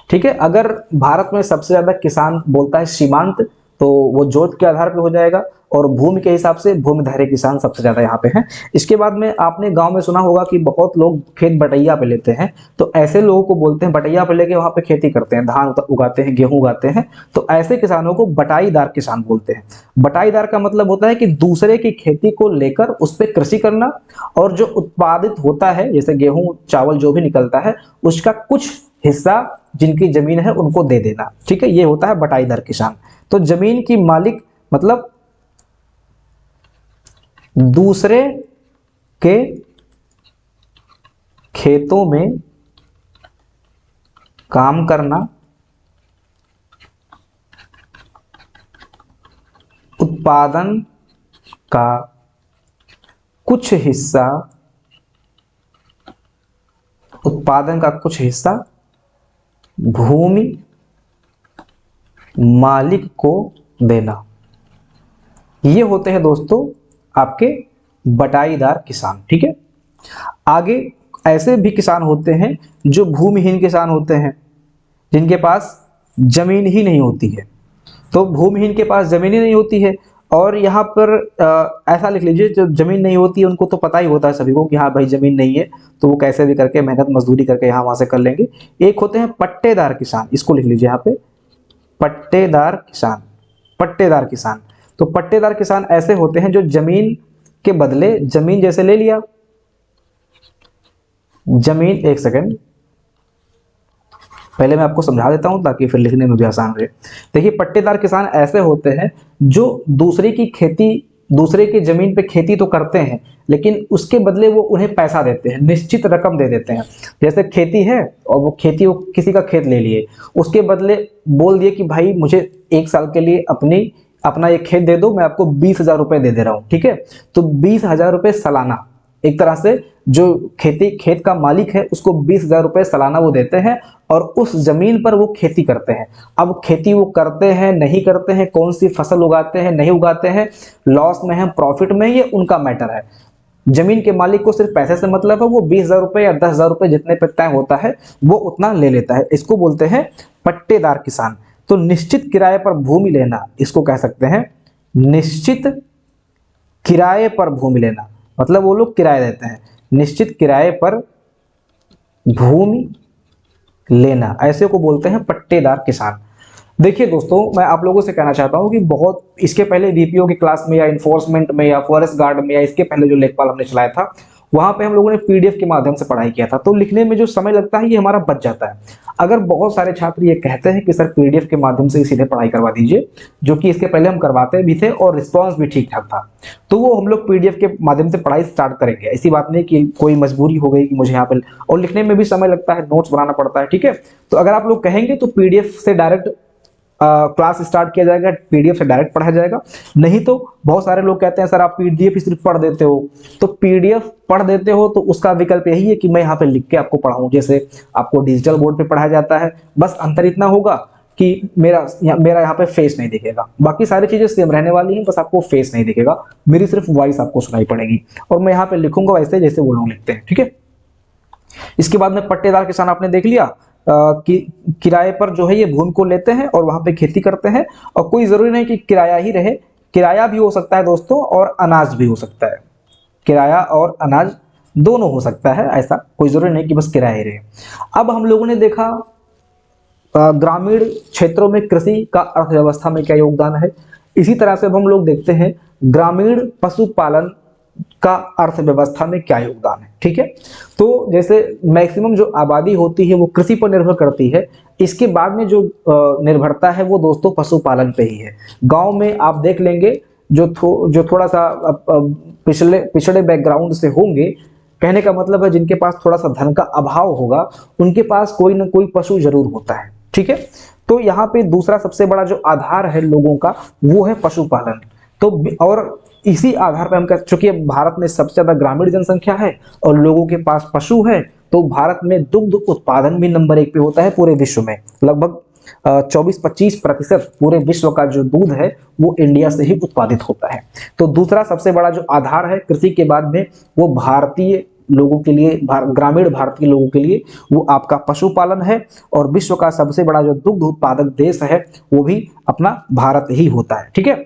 Speaker 1: ठीक है। अगर भारत में सबसे ज्यादा किसान बोलता है सीमांत तो वो जोत के आधार पे हो जाएगा, और भूमि के हिसाब से भूमिधारी किसान सबसे ज्यादा यहाँ पे हैं। इसके बाद में आपने गांव में सुना होगा कि बहुत लोग खेत बटैया पे लेते हैं, तो ऐसे लोगों को बोलते हैं, बटैया पे लेके वहां पे खेती करते हैं, धान उगाते हैं, गेहूं उगाते हैं, तो ऐसे किसानों को बटाईदार किसान बोलते हैं। बटाईदार का मतलब होता है कि दूसरे की खेती को लेकर उस पर कृषि करना, और जो उत्पादित होता है जैसे गेहूं चावल जो भी निकलता है उसका कुछ हिस्सा जिनकी जमीन है उनको दे देना, ठीक है, ये होता है बटाईदार किसान। तो जमीन की मालिक मतलब दूसरे के खेतों में काम करना, उत्पादन का कुछ हिस्सा, भूमि मालिक को देना, ये होते हैं दोस्तों आपके बटाईदार किसान, ठीक है। आगे ऐसे भी किसान होते हैं जो भूमिहीन किसान होते हैं, जिनके पास जमीन ही नहीं होती है। तो भूमिहीन के पास जमीन ही नहीं होती है और यहाँ पर ऐसा लिख लीजिए, जो जमीन नहीं होती है उनको तो पता ही होता है सभी को कि हाँ भाई जमीन नहीं है, तो वो कैसे भी करके मेहनत मजदूरी करके यहाँ वहां से कर लेंगे। एक होते हैं पट्टेदार किसान, इसको लिख लीजिए यहाँ पे, पट्टेदार किसान। पट्टेदार किसान, तो पट्टेदार किसान ऐसे होते हैं जो जमीन के बदले, जमीन जैसे ले लिया, जमीन, एक सेकंड पहले मैं आपको समझा देता हूं ताकि फिर लिखने में भी आसान रहे। देखिए पट्टेदार किसान ऐसे होते हैं जो दूसरे की खेती, दूसरे की जमीन पे खेती तो करते हैं, लेकिन उसके बदले वो उन्हें पैसा देते हैं, निश्चित रकम दे देते हैं। जैसे खेती है और वो खेती, वो किसी का खेत ले लिए, उसके बदले बोल दिए कि भाई मुझे 1 साल के लिए अपना ये खेत दे दो, मैं आपको 20,000 रुपए दे दे रहा हूँ, ठीक है। तो 20,000 रुपए सालाना, एक तरह से जो खेत का मालिक है उसको 20,000 रुपए सालाना वो देते हैं, और उस जमीन पर वो खेती करते हैं। अब खेती वो करते हैं नहीं करते हैं, कौन सी फसल उगाते हैं नहीं उगाते हैं, लॉस में है प्रॉफिट में, ये उनका मैटर है। जमीन के मालिक को सिर्फ पैसे से मतलब है, वो 20,000 रुपए या 10,000 रुपए जितने पे तय होता है वो उतना ले लेता है। इसको बोलते हैं पट्टेदार किसान। तो निश्चित किराए पर भूमि लेना, इसको कह सकते हैं निश्चित किराए पर भूमि लेना, मतलब वो लोग किराया देते हैं, निश्चित किराए पर भूमि लेना, ऐसे को बोलते हैं पट्टेदार किसान। देखिए दोस्तों, मैं आप लोगों से कहना चाहता हूं कि बहुत इसके पहले बीपीओ की क्लास में या इन्फोर्समेंट में या फॉरेस्ट गार्ड में या इसके पहले जो लेखपाल हमने चलाया था, वहां पे हम लोगों ने पीडीएफ के माध्यम से पढ़ाई किया था, तो लिखने में जो समय लगता है ये हमारा बच जाता है। अगर बहुत सारे छात्र ये कहते हैं कि सर पीडीएफ के माध्यम से सीधे पढ़ाई करवा दीजिए, जो कि इसके पहले हम करवाते भी थे और रिस्पॉन्स भी ठीक ठाक था, तो वो हम लोग पीडीएफ के माध्यम से पढ़ाई स्टार्ट करेंगे। ऐसी बात नहीं कि कोई मजबूरी हो गई कि मुझे यहाँ पे, और लिखने में भी समय लगता है, नोट्स बनाना पड़ता है, ठीक है। तो अगर आप लोग कहेंगे तो पीडीएफ से डायरेक्ट क्लास स्टार्ट किया जाएगा, पीडीएफ से डायरेक्ट पढ़ा जाएगा। नहीं तो बहुत सारे लोग कहते हैं सर आप पीडीएफ ही सिर्फ पढ़ देते हो, तो पीडीएफ पढ़ देते हो तो उसका विकल्प यही है कि मैं यहाँ पे लिख के आपको पढ़ाऊं, जैसे आपको डिजिटल बोर्ड पे पढ़ाया जाता है। बस अंतर इतना होगा कि मेरा यहाँ पे फेस नहीं दिखेगा, बाकी सारी चीजें सेम रहने वाली हैं, बस आपको फेस नहीं दिखेगा, मेरी सिर्फ वॉइस आपको सुनाई पड़ेगी, और मैं यहाँ पे लिखूंगा वैसे जैसे वो लोग लिखते हैं, ठीक है। इसके बाद में पट्टेदार किसान आपने देख लिया कि किराए पर जो है ये भूमि को लेते हैं और वहां पे खेती करते हैं, और कोई जरूरी नहीं कि किराया ही रहे, किराया भी हो सकता है दोस्तों और अनाज भी हो सकता है, किराया और अनाज दोनों हो सकता है, ऐसा कोई जरूरी नहीं कि बस किराया ही रहे। अब हम लोगों ने देखा ग्रामीण क्षेत्रों में कृषि का अर्थव्यवस्था में क्या योगदान है, इसी तरह से अब हम लोग देखते हैं ग्रामीण पशुपालन का अर्थव्यवस्था में क्या योगदान है, ठीक है। तो जैसे मैक्सिमम जो आबादी होती है वो कृषि पर निर्भर करती है, इसके बाद में जो निर्भरता है वो दोस्तों पशुपालन पे ही है। गांव में आप देख लेंगे जो थोड़ा सा पिछड़े बैकग्राउंड से होंगे, कहने का मतलब है जिनके पास थोड़ा सा धन का अभाव होगा, उनके पास कोई ना कोई पशु जरूर होता है, ठीक है। तो यहाँ पे दूसरा सबसे बड़ा जो आधार है लोगों का वो है पशुपालन। तो और इसी आधार पर हम कह, चूंकि भारत में सबसे ज्यादा ग्रामीण जनसंख्या है और लोगों के पास पशु है, तो भारत में दुग्ध उत्पादन भी नंबर 1 पे होता है पूरे विश्व में। लगभग 24-25% पूरे विश्व का जो दूध है वो इंडिया से ही उत्पादित होता है। तो दूसरा सबसे बड़ा जो आधार है कृषि के बाद में वो भारतीय लोगों के लिए, ग्रामीण भारतीय लोगों के लिए वो आपका पशुपालन है, और विश्व का सबसे बड़ा जो दुग्ध उत्पादक देश है वो भी अपना भारत ही होता है, ठीक है।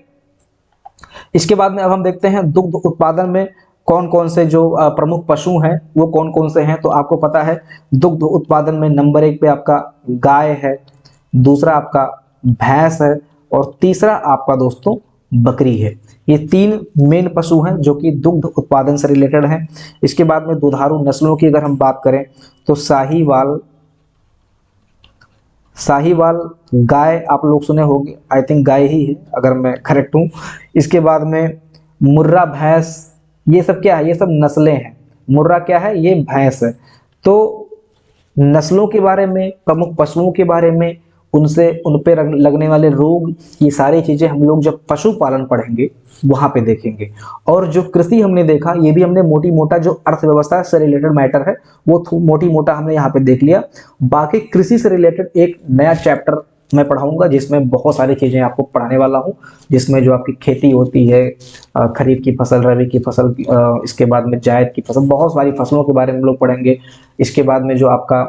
Speaker 1: इसके बाद में अब हम देखते हैं दुग्ध उत्पादन में कौन कौन से जो प्रमुख पशु हैं वो कौन कौन से हैं। तो आपको पता है दुग्ध उत्पादन में नंबर 1 पे आपका गाय है, दूसरा आपका भैंस है, और तीसरा आपका दोस्तों बकरी है। ये 3 मेन पशु हैं जो कि दुग्ध उत्पादन से रिलेटेड हैं। इसके बाद में दुधारू नस्लों की अगर हम बात करें तो साहीवाल गाय आप लोग सुने होंगे, आई थिंक गाय ही है अगर मैं करेक्ट हूँ। इसके बाद में मुर्रा भैंस, ये सब क्या है, ये सब नस्लें हैं। मुर्रा क्या है, ये भैंस है। तो नस्लों के बारे में, प्रमुख पशुओं के बारे में, उन पे लगने वाले रोग, ये सारी चीजें हम लोग जब पशुपालन पढ़ेंगे वहां पे देखेंगे। और जो कृषि हमने देखा, ये भी हमने मोटी मोटा जो अर्थव्यवस्था से रिलेटेड मैटर है वो मोटी मोटा हमने यहाँ पे देख लिया। बाकी कृषि से रिलेटेड एक नया चैप्टर मैं पढ़ाऊंगा जिसमें बहुत सारी चीजें आपको पढ़ाने वाला हूँ, जिसमें जो आपकी खेती होती है, खरीफ की फसल, रबी की फसल, इसके बाद में जायद की फसल, बहुत सारी फसलों के बारे में हम लोग पढ़ेंगे। इसके बाद में जो आपका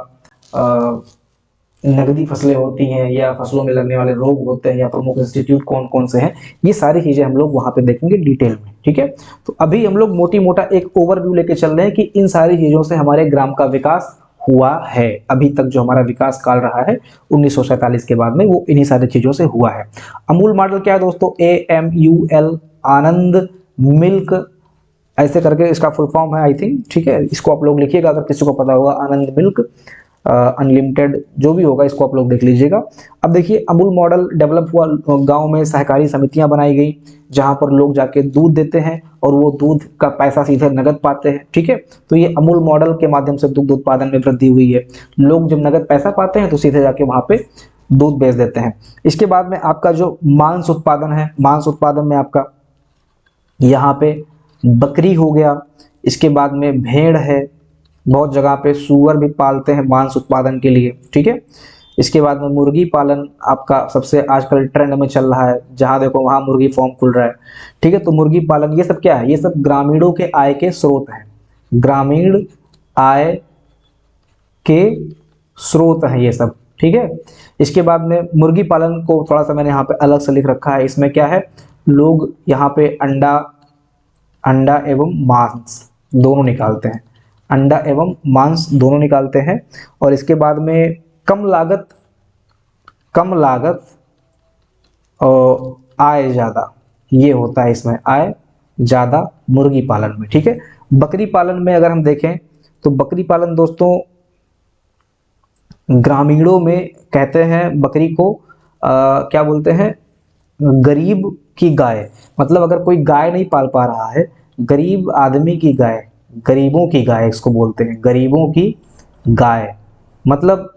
Speaker 1: नकदी फसलें होती हैं या फसलों में लगने वाले रोग होते हैं या प्रमुख इंस्टीट्यूट कौन कौन से हैं, ये सारी चीजें हम लोग वहां पे देखेंगे डिटेल में। ठीक है, तो अभी हम लोग मोटी मोटा एक ओवरव्यू लेके चल रहे हैं कि इन सारी चीजों से हमारे ग्राम का विकास हुआ है। अभी तक जो हमारा विकास काल रहा है 1947 के बाद में, वो इन्हीं सारी चीजों से हुआ है। अमूल मॉडल क्या है दोस्तों? AMUL, आनंद मिल्क, ऐसे करके इसका फुल फॉर्म है आई थिंक। ठीक है, इसको आप लोग लिखिएगा अगर किसी को पता होगा, आनंद मिल्क अनलिमिटेड, जो भी होगा इसको आप लोग देख लीजिएगा। अब देखिए अमूल मॉडल डेवलप हुआ, गांव में सहकारी समितियां बनाई गई जहां पर लोग जाके दूध देते हैं और वो दूध का पैसा सीधे नगद पाते हैं। ठीक है, तो ये अमूल मॉडल के माध्यम से दुग्ध उत्पादन में वृद्धि हुई है। लोग जब नगद पैसा पाते हैं तो सीधे जाके वहां पे दूध बेच देते हैं। इसके बाद में आपका जो मांस उत्पादन है, मांस उत्पादन में आपका यहाँ पे बकरी हो गया, इसके बाद में भेड़ है, बहुत जगह पे सूअर भी पालते हैं मांस उत्पादन के लिए। ठीक है, इसके बाद में मुर्गी पालन आपका सबसे आजकल ट्रेंड में चल रहा है, जहां देखो वहां मुर्गी फार्म खुल रहा है। ठीक है, तो मुर्गी पालन ये सब क्या है? ये सब ग्रामीणों के आय के स्रोत हैं, ग्रामीण आय के स्रोत हैं ये सब। ठीक है, इसके बाद में मुर्गी पालन को थोड़ा सा मैंने यहाँ पे अलग से लिख रखा है। इसमें क्या है, लोग यहाँ पे अंडा अंडा एवं मांस दोनों निकालते हैं, अंडा एवं मांस दोनों निकालते हैं। और इसके बाद में कम लागत और आय ज़्यादा, ये होता है इसमें आय ज़्यादा मुर्गी पालन में। ठीक है, बकरी पालन में अगर हम देखें तो बकरी पालन दोस्तों ग्रामीणों में कहते हैं बकरी को क्या बोलते हैं, गरीब की गाय। मतलब अगर कोई गाय नहीं पाल पा रहा है, गरीब आदमी की गाय, गरीबों की गाय इसको बोलते हैं, गरीबों की गाय। मतलब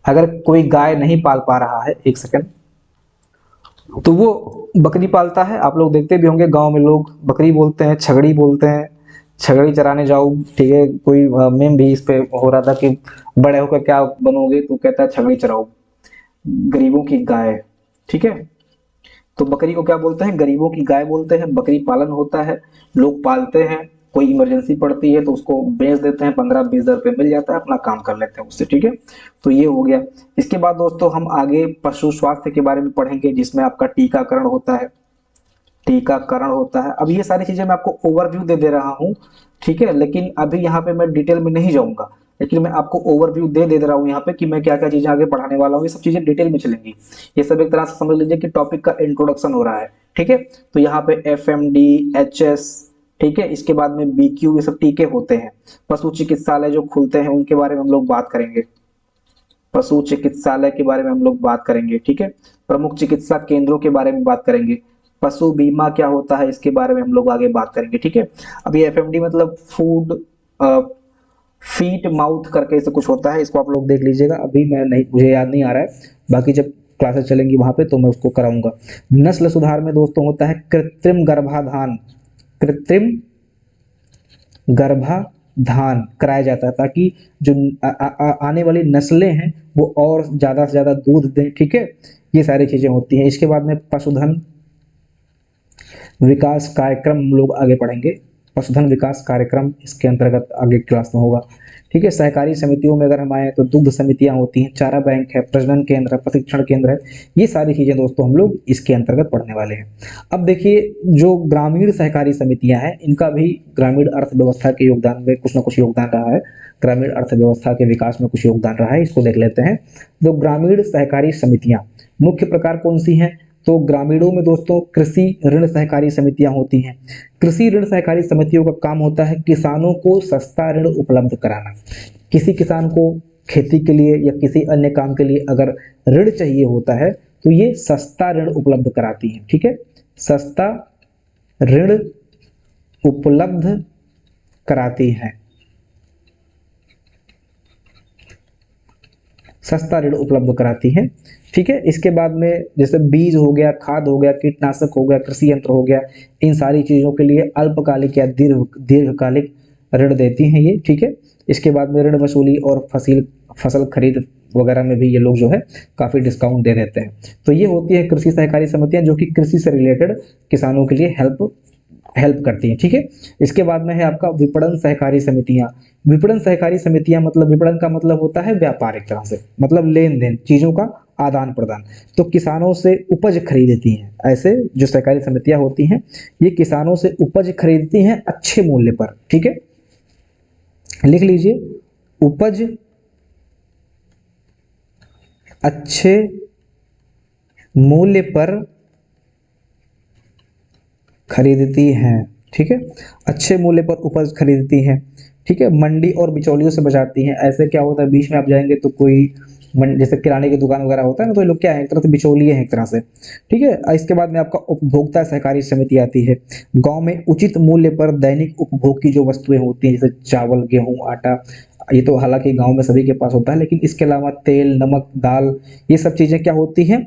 Speaker 1: अगर कोई गाय नहीं पाल पा रहा है, एक सेकंड, तो वो बकरी पालता है। आप लोग देखते भी होंगे गांव में लोग बकरी बोलते हैं, छगड़ी बोलते हैं, छगड़ी चराने जाओ। ठीक है, कोई मेम भी इस पे हो रहा था कि बड़े होकर क्या बनोगे, तो कहता है छगड़ी चराओ, गरीबों की गाय। ठीक है, तो बकरी को क्या बोलते हैं? गरीबों की गाय बोलते हैं। बकरी पालन होता है, लोग पालते हैं, कोई इमरजेंसी पड़ती है तो उसको बेच देते हैं, 15-20 हज़ार रुपये मिल जाता है, अपना काम कर लेते हैं उससे। ठीक है, तो ये हो गया। इसके बाद दोस्तों हम आगे पशु स्वास्थ्य के बारे में पढ़ेंगे, जिसमें आपका टीकाकरण होता है, टीकाकरण होता है। अब ये सारी चीजें मैं आपको ओवरव्यू दे दे रहा हूँ। ठीक है, लेकिन अभी यहाँ पे मैं डिटेल में नहीं जाऊंगा, लेकिन मैं आपको ओवरव्यू दे रहा हूँ यहाँ पे कि मैं क्या क्या चीजें आगे पढ़ाने वाला हूँ। ये सब चीजें डिटेल में चलेंगी, ये सब एक तरह से समझ लीजिए कि टॉपिक का इंट्रोडक्शन हो रहा है। ठीक है, तो यहाँ पे FMD, HS, ठीक है, इसके बाद में BQ, ये सब टीके होते हैं। पशु चिकित्सालय जो खुलते हैं उनके बारे में हम लोग बात करेंगे, पशु चिकित्सालय के बारे में हम लोग बात करेंगे। ठीक है, प्रमुख चिकित्सा केंद्रों के बारे में बात करेंगे, पशु बीमा क्या होता है इसके बारे में हम लोग आगे बात करेंगे। ठीक है, अब ये FMD मतलब फूड फीट माउथ करके ऐसे कुछ होता है, इसको आप लोग देख लीजिएगा, अभी मैं नहीं, मुझे याद नहीं आ रहा है, बाकी जब क्लासेस चलेंगी वहां पे तो मैं उसको कराऊंगा। नस्ल सुधार में दोस्तों होता है कृत्रिम गर्भाधान, कृत्रिम गर्भाधान कराया जाता है ताकि जो आने वाली नस्लें हैं वो और ज्यादा से ज्यादा दूध दें। ठीक है, ये सारी चीजें होती हैं। इसके बाद में पशुधन विकास कार्यक्रम हम लोग आगे पढ़ेंगे, पशुधन विकास कार्यक्रम इसके अंतर्गत आगे क्लास में होगा। ठीक है, सहकारी समितियों में अगर हम आए तो दुग्ध समितियां होती हैं, चारा बैंक है, प्रजनन केंद्र है, प्रशिक्षण केंद्र है, ये सारी चीजें दोस्तों हम लोग इसके अंतर्गत पढ़ने वाले हैं। अब देखिए जो ग्रामीण सहकारी समितियां हैं, इनका भी ग्रामीण अर्थव्यवस्था के योगदान में कुछ ना कुछ योगदान रहा है, ग्रामीण अर्थव्यवस्था के विकास में कुछ योगदान रहा है, इसको देख लेते हैं। तो ग्रामीण सहकारी समितियां मुख्य प्रकार कौन सी हैं? तो ग्रामीणों में दोस्तों कृषि ऋण सहकारी समितियां होती हैं। कृषि ऋण सहकारी समितियों का काम होता है किसानों को सस्ता ऋण उपलब्ध कराना। किसी किसान को खेती के लिए या किसी अन्य काम के लिए अगर ऋण चाहिए होता है तो ये सस्ता ऋण उपलब्ध कराती है। ठीक है, सस्ता ऋण उपलब्ध कराती है, सस्ता ऋण उपलब्ध कराती है। ठीक है, इसके बाद में जैसे बीज हो गया, खाद हो गया, कीटनाशक हो गया, कृषि यंत्र हो गया, इन सारी चीजों के लिए अल्पकालिक या दीर्घकालिक ऋण देती हैं ये। ठीक है, इसके बाद में ऋण वसूली और फसल खरीद वगैरह में भी ये लोग जो है काफी डिस्काउंट दे देते हैं। तो ये होती है कृषि सहकारी समितियां, जो कि कृषि से रिलेटेड किसानों के लिए हेल्प हेल्प करती हैं। ठीक है, इसके बाद में है आपका विपणन सहकारी समितियां। विपणन सहकारी समितियां मतलब विपणन का मतलब होता है व्यापार, एक तरह से मतलब लेन देन, चीजों का आदान प्रदान। तो किसानों से उपज खरीदती हैं, ऐसे जो सहकारी समितियां होती हैं ये किसानों से उपज खरीदती हैं अच्छे मूल्य पर। ठीक है, लिख लीजिए, उपज अच्छे मूल्य पर खरीदती हैं। ठीक है, अच्छे मूल्य पर उपज खरीदती हैं। ठीक है, मंडी और बिचौलियों से बचाती हैं। ऐसे क्या होता है, बीच में आप जाएंगे तो कोई जैसे किराने की दुकान वगैरह होता है ना, तो ये लोग क्या है, एक तरह से बिचौलिए हैं एक तरह से। ठीक है, इसके बाद में आपका उपभोक्ता सहकारी समिति आती है। गांव में उचित मूल्य पर दैनिक उपभोग की जो वस्तुएं होती हैं, जैसे चावल, गेहूं, आटा, ये तो हालांकि गांव में सभी के पास होता है, लेकिन इसके अलावा तेल, नमक, दाल, ये सब चीजें क्या होती हैं,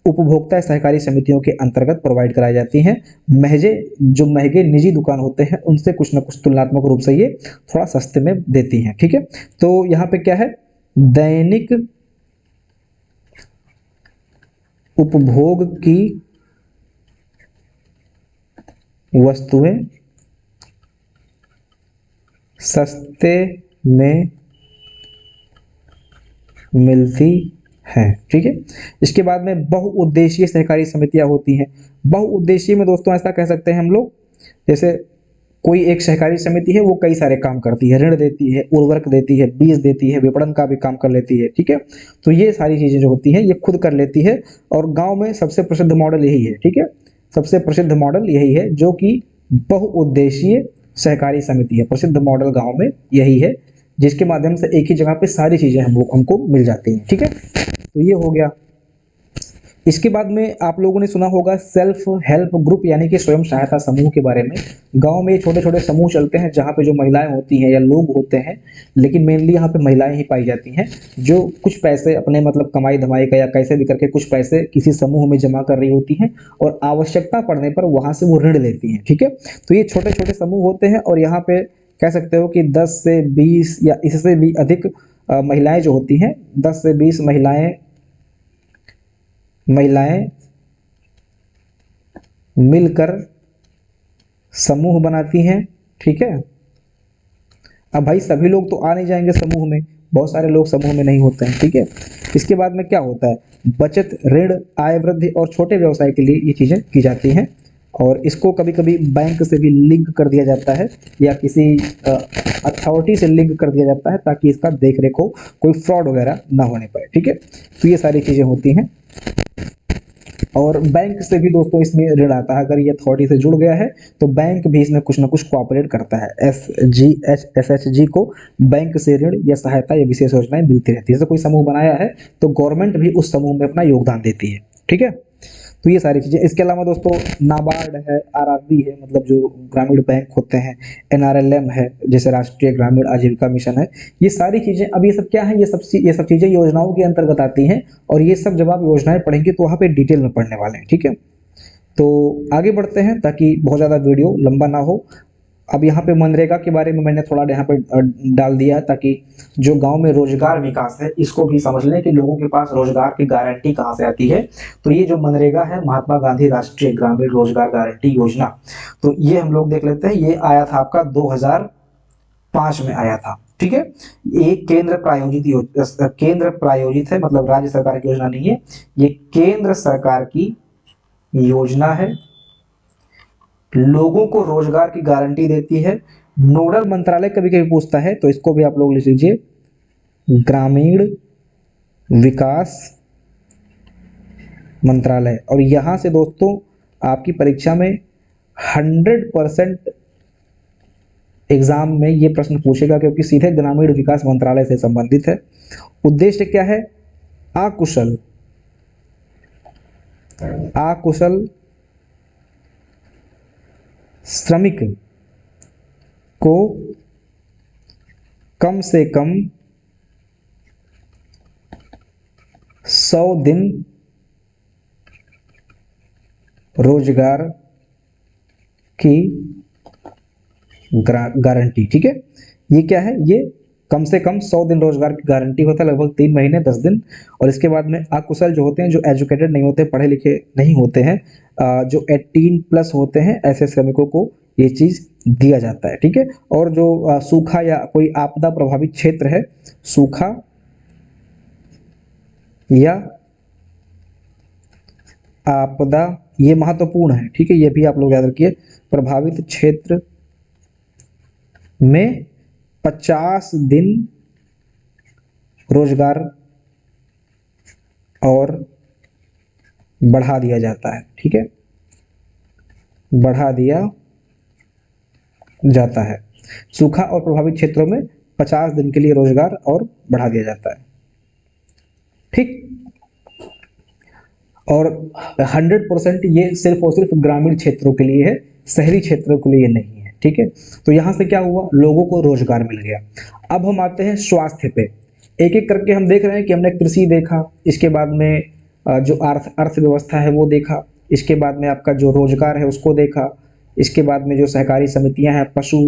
Speaker 1: उपभोक्ता सहकारी समितियों के अंतर्गत प्रोवाइड कराई जाती हैं। महजे जो महंगे निजी दुकान होते हैं उनसे कुछ ना कुछ तुलनात्मक रूप से ये थोड़ा सस्ते में देती हैं। ठीक है, तो यहाँ पे क्या है, दैनिक उपभोग की वस्तुएं सस्ते में मिलती हैं। ठीक है, इसके बाद में बहुउद्देशीय सहकारी समितियां होती हैं। बहुउद्देशीय में दोस्तों ऐसा कह सकते हैं हम लोग, जैसे कोई एक सहकारी समिति है वो कई सारे काम करती है, ऋण देती है, उर्वरक देती है, बीज देती है, विपणन का भी काम कर लेती है। ठीक है, तो ये सारी चीजें जो होती हैं ये खुद कर लेती है। और गांव में सबसे प्रसिद्ध मॉडल यही है। ठीक है, सबसे प्रसिद्ध मॉडल यही है, जो कि बहुउद्देशीय सहकारी समिति है। प्रसिद्ध मॉडल गांव में यही है, जिसके माध्यम से एक ही जगह पे सारी चीजें हमको मिल जाती हैं। ठीक है, तो ये हो गया। इसके बाद में आप लोगों ने सुना होगा सेल्फ हेल्प ग्रुप, यानी कि स्वयं सहायता समूह के बारे में। गांव में छोटे छोटे समूह चलते हैं जहां पे जो महिलाएं होती हैं या लोग होते हैं, लेकिन मेनली यहाँ पे महिलाएं ही पाई जाती हैं, जो कुछ पैसे अपने मतलब कमाई धमाई का या कैसे भी करके कुछ पैसे किसी समूह में जमा कर रही होती हैं, और आवश्यकता पड़ने पर वहां से वो ऋण लेती हैं। ठीक है, तो ये छोटे छोटे समूह होते हैं, और यहाँ पे कह सकते हो कि 10 से 20 या इससे भी अधिक महिलाएं जो होती हैं, 10 से 20 महिलाएं महिलाएं मिलकर समूह बनाती हैं। ठीक है, अब भाई सभी लोग तो आ नहीं जाएंगे समूह में, बहुत सारे लोग समूह में नहीं होते हैं। ठीक है, इसके बाद में क्या होता है, बचत, ऋण, आय वृद्धि और छोटे व्यवसाय के लिए ये चीजें की जाती हैं। और इसको कभी कभी बैंक से भी लिंक कर दिया जाता है, या किसी अथॉरिटी से लिंक कर दिया जाता है, ताकि इसका देख रेख हो, कोई फ्रॉड वगैरह ना होने पाए। ठीक है, तो ये सारी चीजें होती हैं। और बैंक से भी दोस्तों इसमें ऋण आता है, अगर ये अथॉरिटी से जुड़ गया है तो बैंक भी इसमें कुछ ना कुछ कोऑपरेट करता है। एसएचजी को बैंक से ऋण या सहायता या विशेष योजनाएं मिलती रहती है। जैसे कोई समूह बनाया है तो गवर्नमेंट भी उस समूह में अपना योगदान देती है। ठीक है, तो ये सारी चीजें। इसके अलावा दोस्तों नाबार्ड है, आरआरबी है, मतलब जो ग्रामीण बैंक होते हैं, एनआरएलएम है, जैसे राष्ट्रीय ग्रामीण आजीविका मिशन है, ये सारी चीजें। अब ये सब क्या है, ये सब चीजें योजनाओं के अंतर्गत आती हैं, और ये सब जब आप योजनाएं पढ़ेंगे तो वहां पे डिटेल में पढ़ने वाले हैं। ठीक है, तो आगे बढ़ते हैं ताकि बहुत ज्यादा वीडियो लंबा ना हो। अब यहाँ पे मनरेगा के बारे में मैंने थोड़ा यहाँ पे डाल दिया है, ताकि जो गांव में रोजगार विकास है इसको भी समझ लें कि लोगों के पास रोजगार की गारंटी कहाँ से आती है। तो ये जो मनरेगा है, महात्मा गांधी राष्ट्रीय ग्रामीण रोजगार गारंटी योजना, तो ये हम लोग देख लेते हैं। ये आया था आपका 2005 में आया था। ठीक है, ये केंद्र प्रायोजित है, मतलब राज्य सरकार की योजना नहीं है, ये केंद्र सरकार की योजना है, लोगों को रोजगार की गारंटी देती है। नोडल मंत्रालय कभी कभी पूछता है, तो इसको भी आप लोग लिख लीजिए, ग्रामीण विकास मंत्रालय। और यहां से दोस्तों आपकी परीक्षा में 100% एग्जाम में ये प्रश्न पूछेगा, क्योंकि सीधे ग्रामीण विकास मंत्रालय से संबंधित है। उद्देश्य क्या है, अकुशल श्रमिक को कम से कम 100 दिन रोजगार की गारंटी। ठीक है, ये क्या है, ये कम से कम 100 दिन रोजगार की गारंटी होता है, लगभग 3 महीने 10 दिन। और इसके बाद में अकुशल जो होते हैं, जो एजुकेटेड नहीं होते, पढ़े लिखे नहीं होते हैं, जो 18+ होते हैं, ऐसे श्रमिकों को ये चीज दिया जाता है, ठीक है। और जो सूखा या कोई आपदा प्रभावित क्षेत्र है, सूखा या आपदा, ये महत्वपूर्ण है, ठीक है, ये भी आप लोग याद रखिए। प्रभावित क्षेत्र में 50 दिन रोजगार और बढ़ा दिया जाता है, ठीक है, बढ़ा दिया जाता है। सूखा और प्रभावित क्षेत्रों में 50 दिन के लिए रोजगार और बढ़ा दिया जाता है, ठीक। और 100% ये सिर्फ और सिर्फ ग्रामीण क्षेत्रों के लिए है, शहरी क्षेत्रों के लिए नहीं है, ठीक है। तो यहाँ से क्या हुआ, लोगों को रोजगार मिल गया। अब हम आते हैं स्वास्थ्य पे, एक एक करके हम देख रहे हैं कि हमने कृषि देखा, इसके बाद में जो अर्थव्यवस्था है वो देखा, इसके बाद में आपका जो रोजगार है उसको देखा, इसके बाद में जो सहकारी समितियां हैं, पशु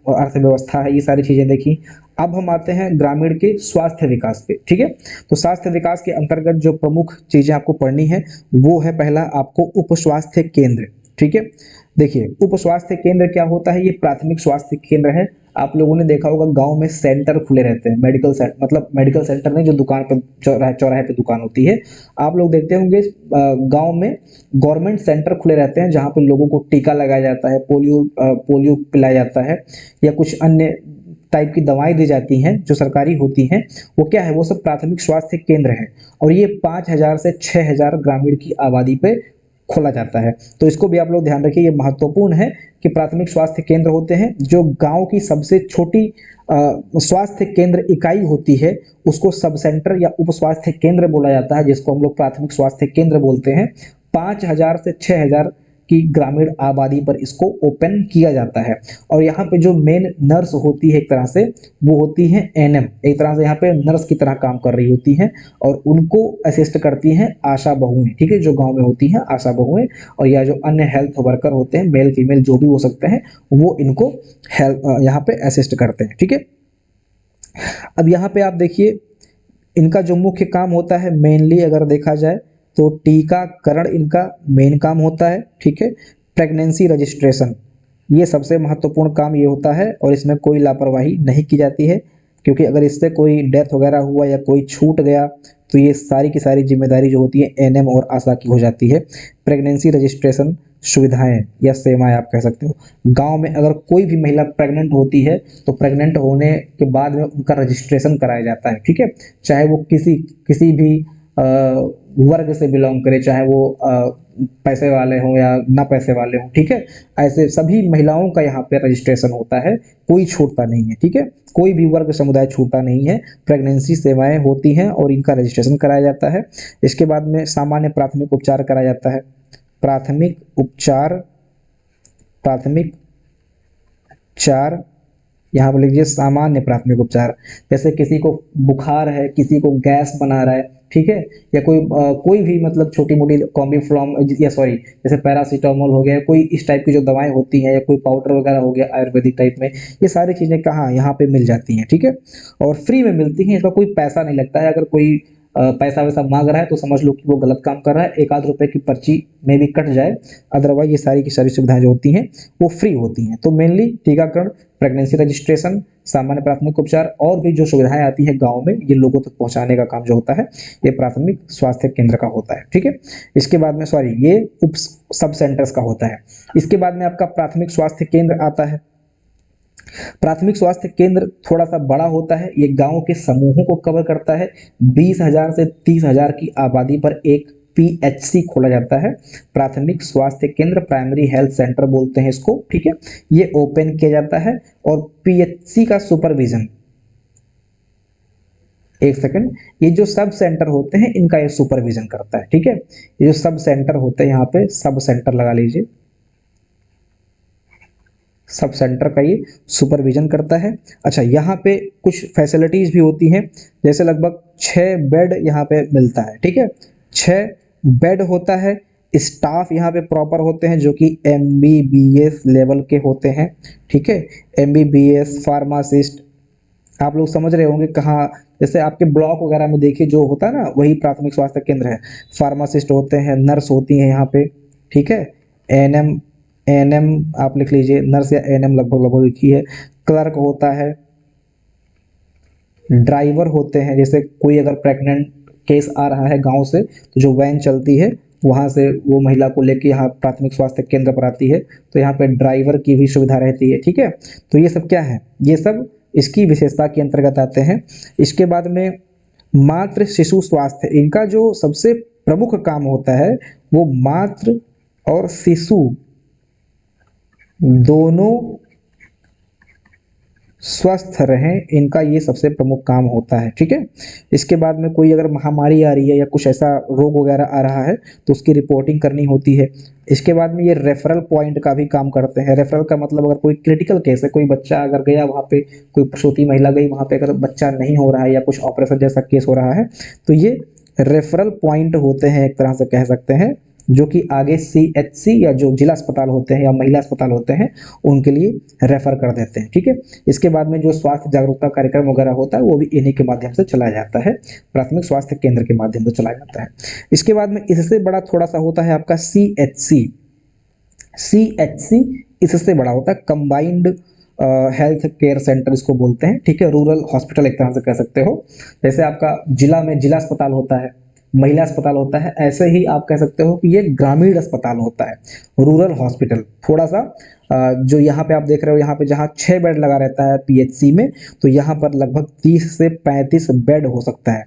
Speaker 1: और अर्थव्यवस्था है, ये सारी चीजें देखी। अब हम आते हैं ग्रामीण के स्वास्थ्य विकास पे, ठीक है। तो स्वास्थ्य विकास के अंतर्गत जो प्रमुख चीजें आपको पढ़नी है वो है, पहला आपको उप स्वास्थ्य केंद्र, ठीक है। देखिए उप स्वास्थ्य केंद्र क्या होता है, ये प्राथमिक स्वास्थ्य केंद्र है। आप लोगों ने देखा होगा गांव में सेंटर खुले रहते हैं, मेडिकल सेंटर, मतलब मेडिकल सेंटर नहीं, जो दुकान पे चौराहे पे दुकान होती है, आप लोग देखते होंगे गांव में गवर्नमेंट सेंटर खुले रहते हैं जहां पे लोगों को टीका लगाया जाता है, पोलियो पिलाया जाता है, या कुछ अन्य टाइप की दवाएं दी जाती हैं जो सरकारी होती हैं। वो क्या है, वो सब प्राथमिक स्वास्थ्य केंद्र है। और ये 5,000 से 6,000 ग्रामीण की आबादी पे खोला जाता है। तो इसको भी आप लोग ध्यान रखिए, ये महत्वपूर्ण है कि प्राथमिक स्वास्थ्य केंद्र होते हैं, जो गांव की सबसे छोटी स्वास्थ्य केंद्र इकाई होती है उसको सब सेंटर या उप स्वास्थ्य केंद्र बोला जाता है, जिसको हम लोग प्राथमिक स्वास्थ्य केंद्र बोलते हैं। 5,000 से 6,000 की ग्रामीण आबादी पर इसको ओपन किया जाता है। और यहाँ पे जो मेन नर्स होती है एक तरह से, वो होती है एनएम, एक तरह से यहाँ पे नर्स की तरह काम कर रही होती हैं, और उनको असिस्ट करती हैं आशा बहुएं, ठीक है, जो गांव में होती हैं आशा बहुएं, और या जो अन्य हेल्थ वर्कर होते हैं, मेल फीमेल जो भी हो सकते हैं, वो इनको हेल्प यहाँ पे असिस्ट करते हैं, ठीक है। अब यहाँ पे आप देखिए, इनका जो मुख्य काम होता है मेनली अगर देखा जाए तो टीकाकरण इनका मेन काम होता है, ठीक है। प्रेगनेंसी रजिस्ट्रेशन, ये सबसे महत्वपूर्ण काम ये होता है, और इसमें कोई लापरवाही नहीं की जाती है, क्योंकि अगर इससे कोई डेथ वगैरह हुआ या कोई छूट गया तो ये सारी की सारी जिम्मेदारी जो होती है एनएम और आशा की हो जाती है। प्रेगनेंसी रजिस्ट्रेशन सुविधाएं या सेवाएं आप कह सकते हो। गांव में अगर कोई भी महिला प्रेग्नेंट होती है तो प्रेग्नेंट होने के बाद में उनका रजिस्ट्रेशन कराया जाता है, ठीक है। चाहे वो किसी किसी भी वर्ग से बिलोंग करे, चाहे वो पैसे वाले हों या ना पैसे वाले हों, ठीक है। ऐसे सभी महिलाओं का यहाँ पे रजिस्ट्रेशन होता है, कोई छूटता नहीं है, ठीक है, कोई भी वर्ग समुदाय छूटता नहीं है। प्रेगनेंसी सेवाएं होती हैं और इनका रजिस्ट्रेशन कराया जाता है। इसके बाद में सामान्य प्राथमिक उपचार कराया जाता है। प्राथमिक उपचार, प्राथमिक उपचार यहाँ पर लिखिए सामान्य प्राथमिक उपचार, जैसे किसी को बुखार है, किसी को गैस बना रहा है, ठीक है, या कोई भी मतलब छोटी मोटी कॉम्बीफ्लॉम या सॉरी जैसे पैरासीटामोल हो गया, कोई इस टाइप की जो दवाएं होती हैं, या कोई पाउडर वगैरह हो गया आयुर्वेदिक टाइप में, ये सारी चीज़ें कहाँ यहाँ पे मिल जाती हैं, ठीक है, और फ्री में मिलती हैं, इसका कोई पैसा नहीं लगता है। अगर कोई पैसा वैसा मांग रहा है तो समझ लो कि वो गलत काम कर रहा है, 1 आध रुपए की पर्ची में भी कट जाए, अदरवाइज ये सारी की सारी सुविधाएं जो होती हैं वो फ्री होती हैं। तो मेनली टीकाकरण, प्रेगनेंसी रजिस्ट्रेशन, सामान्य प्राथमिक उपचार और भी जो सुविधाएं आती है गांव में, ये लोगों तक पहुंचाने का काम जो होता है ये प्राथमिक स्वास्थ्य केंद्र का होता है, ठीक है। इसके बाद में सॉरी ये उप सब सेंटर्स का होता है। इसके बाद में आपका प्राथमिक स्वास्थ्य केंद्र आता है। प्राथमिक स्वास्थ्य केंद्र थोड़ा सा बड़ा होता है, ये गांव के समूहों को कवर करता है। 20,000 से 30,000 की आबादी पर एक पीएचसी खोला जाता है, प्राथमिक स्वास्थ्य केंद्र, प्राइमरी हेल्थ सेंटर बोलते हैं इसको, ठीक है। ये ओपन किया जाता है, और पीएचसी का सुपरविजन, एक सेकंड, ये जो सब सेंटर होते हैं इनका ये सुपरविजन करता है, ठीक है। ये जो सब सेंटर होते हैं, यहाँ पे सब सेंटर लगा लीजिए, सब सेंटर का ये सुपरविजन करता है। अच्छा, यहाँ पे कुछ फैसिलिटीज भी होती हैं, जैसे लगभग 6 बेड यहाँ पे मिलता है, ठीक है, 6 बेड होता है। स्टाफ यहाँ पे प्रॉपर होते हैं जो कि एमबीबीएस लेवल के होते हैं, ठीक है, एमबीबीएस फार्मासिस्ट, आप लोग समझ रहे होंगे कहाँ, जैसे आपके ब्लॉक वगैरह में देखिए जो होता है ना, वही प्राथमिक स्वास्थ्य केंद्र है। फार्मासिस्ट होते हैं, नर्स होती हैं यहाँ पे, ठीक है, एएनएम एएनएम आप लिख लीजिए, नर्स या एएनएम लगभग लगभग एक ही है। क्लर्क होता है, ड्राइवर होते हैं, जैसे कोई अगर प्रेग्नेंट केस आ रहा है गांव से तो जो वैन चलती है वहां से वो महिला को लेके यहाँ प्राथमिक स्वास्थ्य केंद्र पर आती है, तो यहाँ पे ड्राइवर की भी सुविधा रहती है। ठीक है, तो ये सब क्या है, ये सब इसकी विशेषता के अंतर्गत आते हैं। इसके बाद में मातृ शिशु स्वास्थ्य, इनका जो सबसे प्रमुख काम होता है वो मातृ और शिशु दोनों स्वस्थ रहें, इनका ये सबसे प्रमुख काम होता है। ठीक है, इसके बाद में कोई अगर महामारी आ रही है या कुछ ऐसा रोग वगैरह आ रहा है तो उसकी रिपोर्टिंग करनी होती है। इसके बाद में ये रेफरल पॉइंट का भी काम करते हैं। रेफरल का मतलब अगर कोई क्रिटिकल केस है, कोई बच्चा अगर गया वहाँ पे, कोई प्रसूति महिला गई वहाँ पे, अगर बच्चा नहीं हो रहा है या कुछ ऑपरेशन जैसा केस हो रहा है तो ये रेफरल पॉइंट होते हैं, एक तरह से कह सकते हैं, जो कि आगे CHC या जो जिला अस्पताल होते हैं या महिला अस्पताल होते हैं उनके लिए रेफर कर देते हैं। ठीक है, इसके बाद में जो स्वास्थ्य जागरूकता कार्यक्रम वगैरह होता है वो भी इन्हीं के माध्यम से चलाया जाता है, प्राथमिक स्वास्थ्य केंद्र के माध्यम से चलाया जाता है। इसके बाद में इससे बड़ा थोड़ा सा होता है आपका CHC। CHC इससे बड़ा होता है, कंबाइंड हेल्थ केयर सेंटर इसको बोलते हैं। ठीक है, रूरल हॉस्पिटल एक तरह से कह सकते हो। जैसे आपका जिला में जिला अस्पताल होता है, महिला अस्पताल होता है, ऐसे ही आप कह सकते हो कि ये ग्रामीण अस्पताल होता है, रूरल हॉस्पिटल। थोड़ा सा जो यहाँ पे आप देख रहे हो, यहाँ पे जहाँ 6 बेड लगा रहता है PHC में, तो यहाँ पर लगभग 30 से 35 बेड हो सकता है।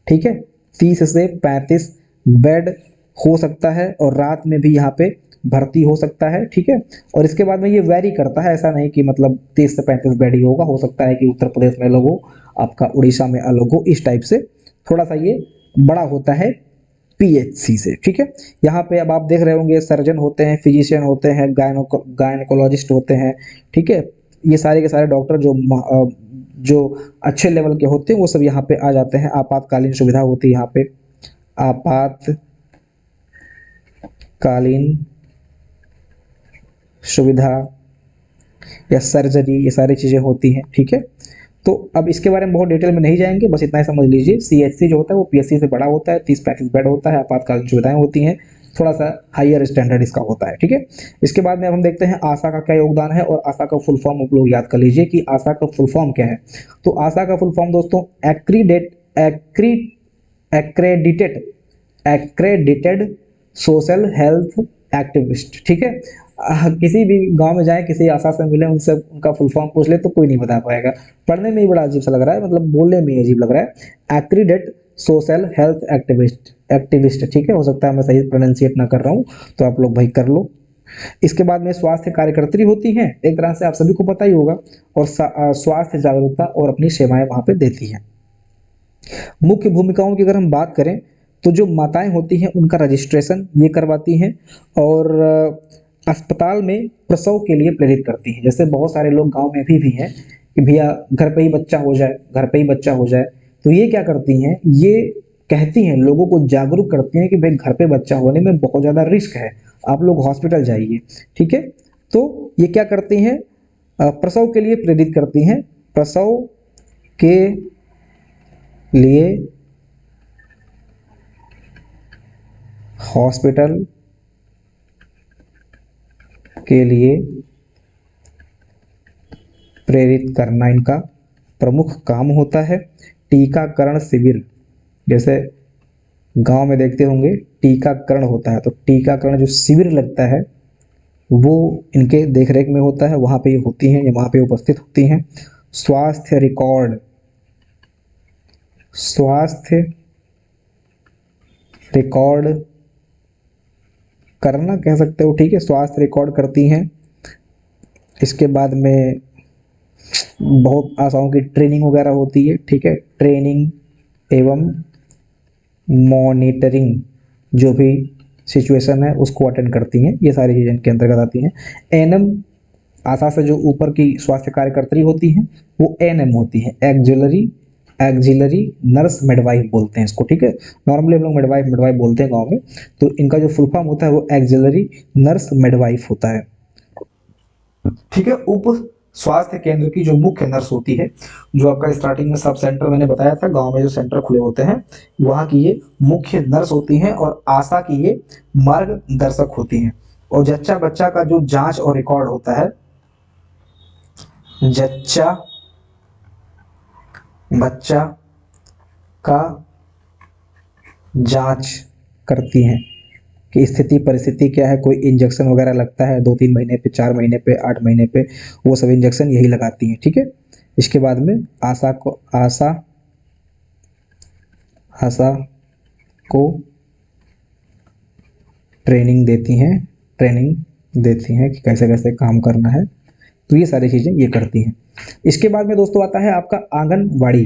Speaker 1: ठीक है, 30 से 35 बेड हो सकता है और रात में भी यहाँ पे भर्ती हो सकता है। ठीक है, और इसके बाद में ये वेरी करता है, ऐसा नहीं कि मतलब 30 से 35 बेड ही होगा, हो सकता है कि उत्तर प्रदेश में अलग हो, आपका उड़ीसा में अलग हो, इस टाइप से थोड़ा सा ये बड़ा होता है PHC से। ठीक है, यहाँ पे अब आप देख रहे होंगे सर्जन होते हैं, फिजिशियन होते हैं, गायनोकोलॉजिस्ट होते हैं। ठीक है, ये सारे के सारे डॉक्टर जो अच्छे लेवल के होते हैं वो सब यहाँ पे आ जाते हैं। आपातकालीन सुविधा होती है यहाँ पे, आपातकालीन सुविधा या सर्जरी, ये सारी चीज़ें होती हैं। ठीक है, तो अब इसके बारे में बहुत डिटेल में नहीं जाएंगे, बस इतना ही समझ लीजिए। CHC जो होता है वो PHC से बड़ा होता है, 30-35 बेड होता है, आपातकालीन सुविधाएं होती हैं, थोड़ा सा हाईयर स्टैंडर्ड इसका होता है। ठीक है, इसके बाद में अब हम देखते हैं आशा का क्या योगदान है, और आशा का फुल फॉर्म आप लोग याद कर लीजिए कि आशा का फुल फॉर्म क्या है। तो आशा का फुल फॉर्म दोस्तों एक्रेडिटेड सोशल हेल्थ एक्टिविस्ट। ठीक है, किसी भी गांव में जाए, किसी आशा से मिले, उनसे उनका फुल फॉर्म पूछ ले तो कोई नहीं बता पाएगा। पढ़ने में ही बड़ा अजीब सा लग रहा है, मतलब बोलने में ही अजीब लग रहा है। Accredit social health activist. ठीक है, हो सकता है मैं सही प्रोनाउंसिएट ना कर रहा हूँ, तो आप लोग भाई कर लो। इसके बाद में स्वास्थ्य कार्यकर्त्री होती हैं, एक तरह से आप सभी को पता ही होगा, और स्वास्थ्य जागरूकता और अपनी सेवाएं वहां पे देती हैं। मुख्य भूमिकाओं की अगर हम बात करें तो जो माताएं होती हैं उनका रजिस्ट्रेशन ये करवाती हैं, और अस्पताल में प्रसव के लिए प्रेरित करती हैं। जैसे बहुत सारे लोग गांव में अभी भी हैं कि भैया घर पे ही बच्चा हो जाए, घर पे ही बच्चा हो जाए, तो ये क्या करती हैं, ये कहती हैं, लोगों को जागरूक करती हैं कि भाई घर पे बच्चा होने में बहुत ज़्यादा रिस्क है, आप लोग हॉस्पिटल जाइए। ठीक है, तो ये क्या करती हैं, प्रसव के लिए प्रेरित करती हैं, प्रसव के लिए हॉस्पिटल के लिए प्रेरित करना इनका प्रमुख काम होता है। टीकाकरण शिविर, जैसे गांव में देखते होंगे टीकाकरण होता है, तो टीकाकरण जो शिविर लगता है वो इनके देखरेख में होता है, वहाँ पे ये होती हैं, वहाँ पे उपस्थित होती हैं। स्वास्थ्य रिकॉर्ड करना कह सकते हो। ठीक है, स्वास्थ्य रिकॉर्ड करती हैं। इसके बाद में बहुत आशाओं की ट्रेनिंग वगैरह होती है। ठीक है, ट्रेनिंग एवं मॉनिटरिंग जो भी सिचुएशन है उसको अटेंड करती हैं, ये सारी चीज़ें इनके अंतर्गत आती हैं। एएनएम, आशा से जो ऊपर की स्वास्थ्य कार्यकर्त्री होती हैं वो एएनएम होती हैं, एक्जिलरी नर्स मिडवाइफ बोलते हैं इसको। ठीक है, नॉर्मली हम लोग मिडवाइफ बोलते हैं गांव में, तो इनका जो फुल फॉर्म होता है वो एक्जिलरी नर्स मिडवाइफ होता है। ठीक है, उप स्वास्थ्य केंद्र की जो मुख्य नर्स होती है, जो आपका स्टार्टिंग में सब सेंटर मैंने बताया था, गांव में जो सेंटर खुले होते हैं वहां की ये मुख्य नर्स होती हैं, और आशा की ये मार्गदर्शक होती हैं। और जच्चा बच्चा का जो जांच और रिकॉर्ड होता है, जच्चा बच्चा का जांच करती हैं कि स्थिति परिस्थिति क्या है, कोई इंजेक्शन वगैरह लगता है 2-3 महीने पे, 4 महीने पे, 8 महीने पे, वो सब इंजेक्शन यही लगाती हैं, ठीक है। इसके बाद में आशा को ट्रेनिंग देती हैं कि कैसे कैसे काम करना है। तो ये सारी चीज़ें ये करती हैं। इसके बाद में दोस्तों आता है आपका आंगनवाड़ी।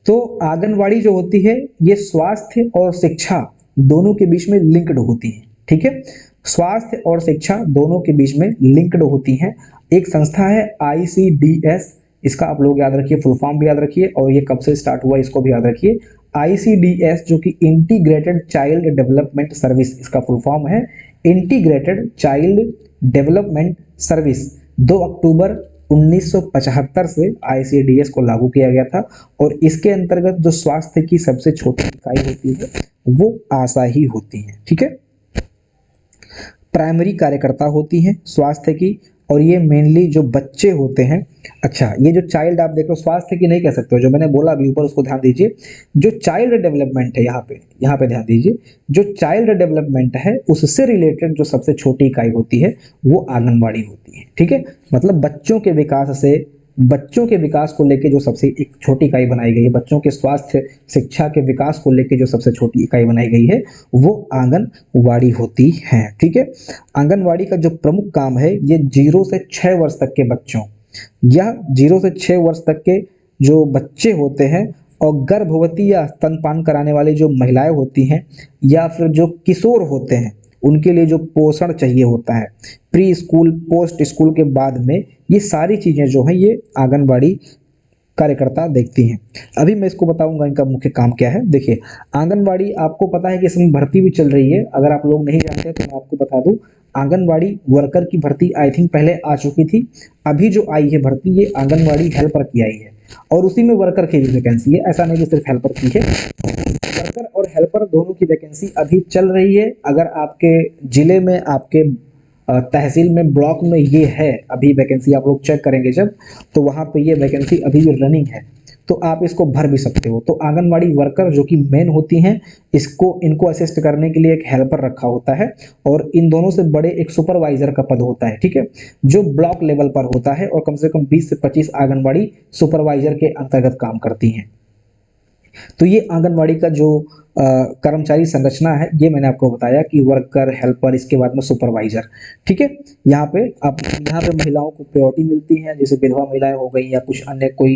Speaker 1: तो आंगनवाड़ी जो होती है ये स्वास्थ्य और शिक्षा दोनों के बीच में लिंक्ड होती है, ठीक है। स्वास्थ्य और शिक्षा दोनों के बीच में लिंक्ड होती हैं। एक संस्था है ICDS, इसका आप लोग याद रखिए, फुल फॉर्म भी याद रखिए, और ये कब से स्टार्ट हुआ इसको भी याद रखिए। ICDS जो कि इंटीग्रेटेड चाइल्ड डेवलपमेंट सर्विस, इसका फुल फॉर्म है इंटीग्रेटेड चाइल्ड डेवलपमेंट सर्विस। 2 अक्टूबर 1975 से ICDS को लागू किया गया था, और इसके अंतर्गत जो स्वास्थ्य की सबसे छोटी इकाई होती है वो आशा ही होती है, ठीक है। प्राइमरी कार्यकर्ता होती हैं स्वास्थ्य की, और ये मेनली जो बच्चे होते हैं। अच्छा, ये जो चाइल्ड आप देखो, स्वास्थ्य की नहीं कह सकते हो, जो मैंने बोला अभी ऊपर उसको ध्यान दीजिए। जो चाइल्ड डेवलपमेंट है यहाँ पे ध्यान दीजिए, जो चाइल्ड डेवलपमेंट है उससे रिलेटेड जो सबसे छोटी इकाई होती है वो आंगनवाड़ी होती है, ठीक है। मतलब बच्चों के विकास को लेके जो सबसे एक छोटी इकाई बनाई गई है, बच्चों के स्वास्थ्य शिक्षा के विकास को लेके जो सबसे छोटी इकाई बनाई गई है वो आंगनवाड़ी होती है, ठीक है। आंगनवाड़ी का जो प्रमुख काम है, ये 0 से 6 वर्ष तक के बच्चों, या 0 से 6 वर्ष तक के जो बच्चे होते हैं, और गर्भवती या स्तनपान कराने वाली जो महिलाएं होती हैं, या फिर जो किशोर होते हैं, उनके लिए जो पोषण चाहिए होता है, प्री स्कूल पोस्ट स्कूल के बाद में, ये सारी चीज़ें जो हैं ये आंगनवाड़ी कार्यकर्ता देखती हैं। अभी मैं इसको बताऊंगा इनका मुख्य काम क्या है। देखिए, आंगनवाड़ी आपको पता है कि इसमें भर्ती भी चल रही है, अगर आप लोग नहीं जानते तो मैं आपको बता दूं, आंगनवाड़ी वर्कर की भर्ती आई थिंक पहले आ चुकी थी। अभी जो आई है भर्ती ये आंगनवाड़ी हेल्पर की आई है, और उसी में वर्कर की भी वैकेंसी है, ऐसा नहीं कि सिर्फ हेल्पर की है। वर्कर और हेल्पर दोनों की वैकेंसी अभी चल रही है। अगर आपके जिले में, आपके तहसील में, ब्लॉक में ये है अभी वैकेंसी, आप लोग चेक करेंगे जब, तो वहाँ पे ये वैकेंसी अभी भी रनिंग है, तो आप इसको भर भी सकते हो। तो आंगनवाड़ी वर्कर जो कि मेन होती हैं, इनको असिस्ट करने के लिए एक हेल्पर रखा होता है, और इन दोनों से बड़े एक सुपरवाइजर का पद होता है, ठीक है, जो ब्लॉक लेवल पर होता है, और कम से कम 20 से 25 आंगनवाड़ी सुपरवाइजर के अंतर्गत काम करती हैं। तो ये आंगनवाड़ी का जो कर्मचारी संरचना है, ये मैंने आपको बताया कि वर्कर, हेल्पर, इसके बाद में सुपरवाइजर, ठीक है। यहाँ पे महिलाओं को प्रायोरिटी मिलती है, जैसे विधवा महिलाएं हो गई या कुछ अन्य कोई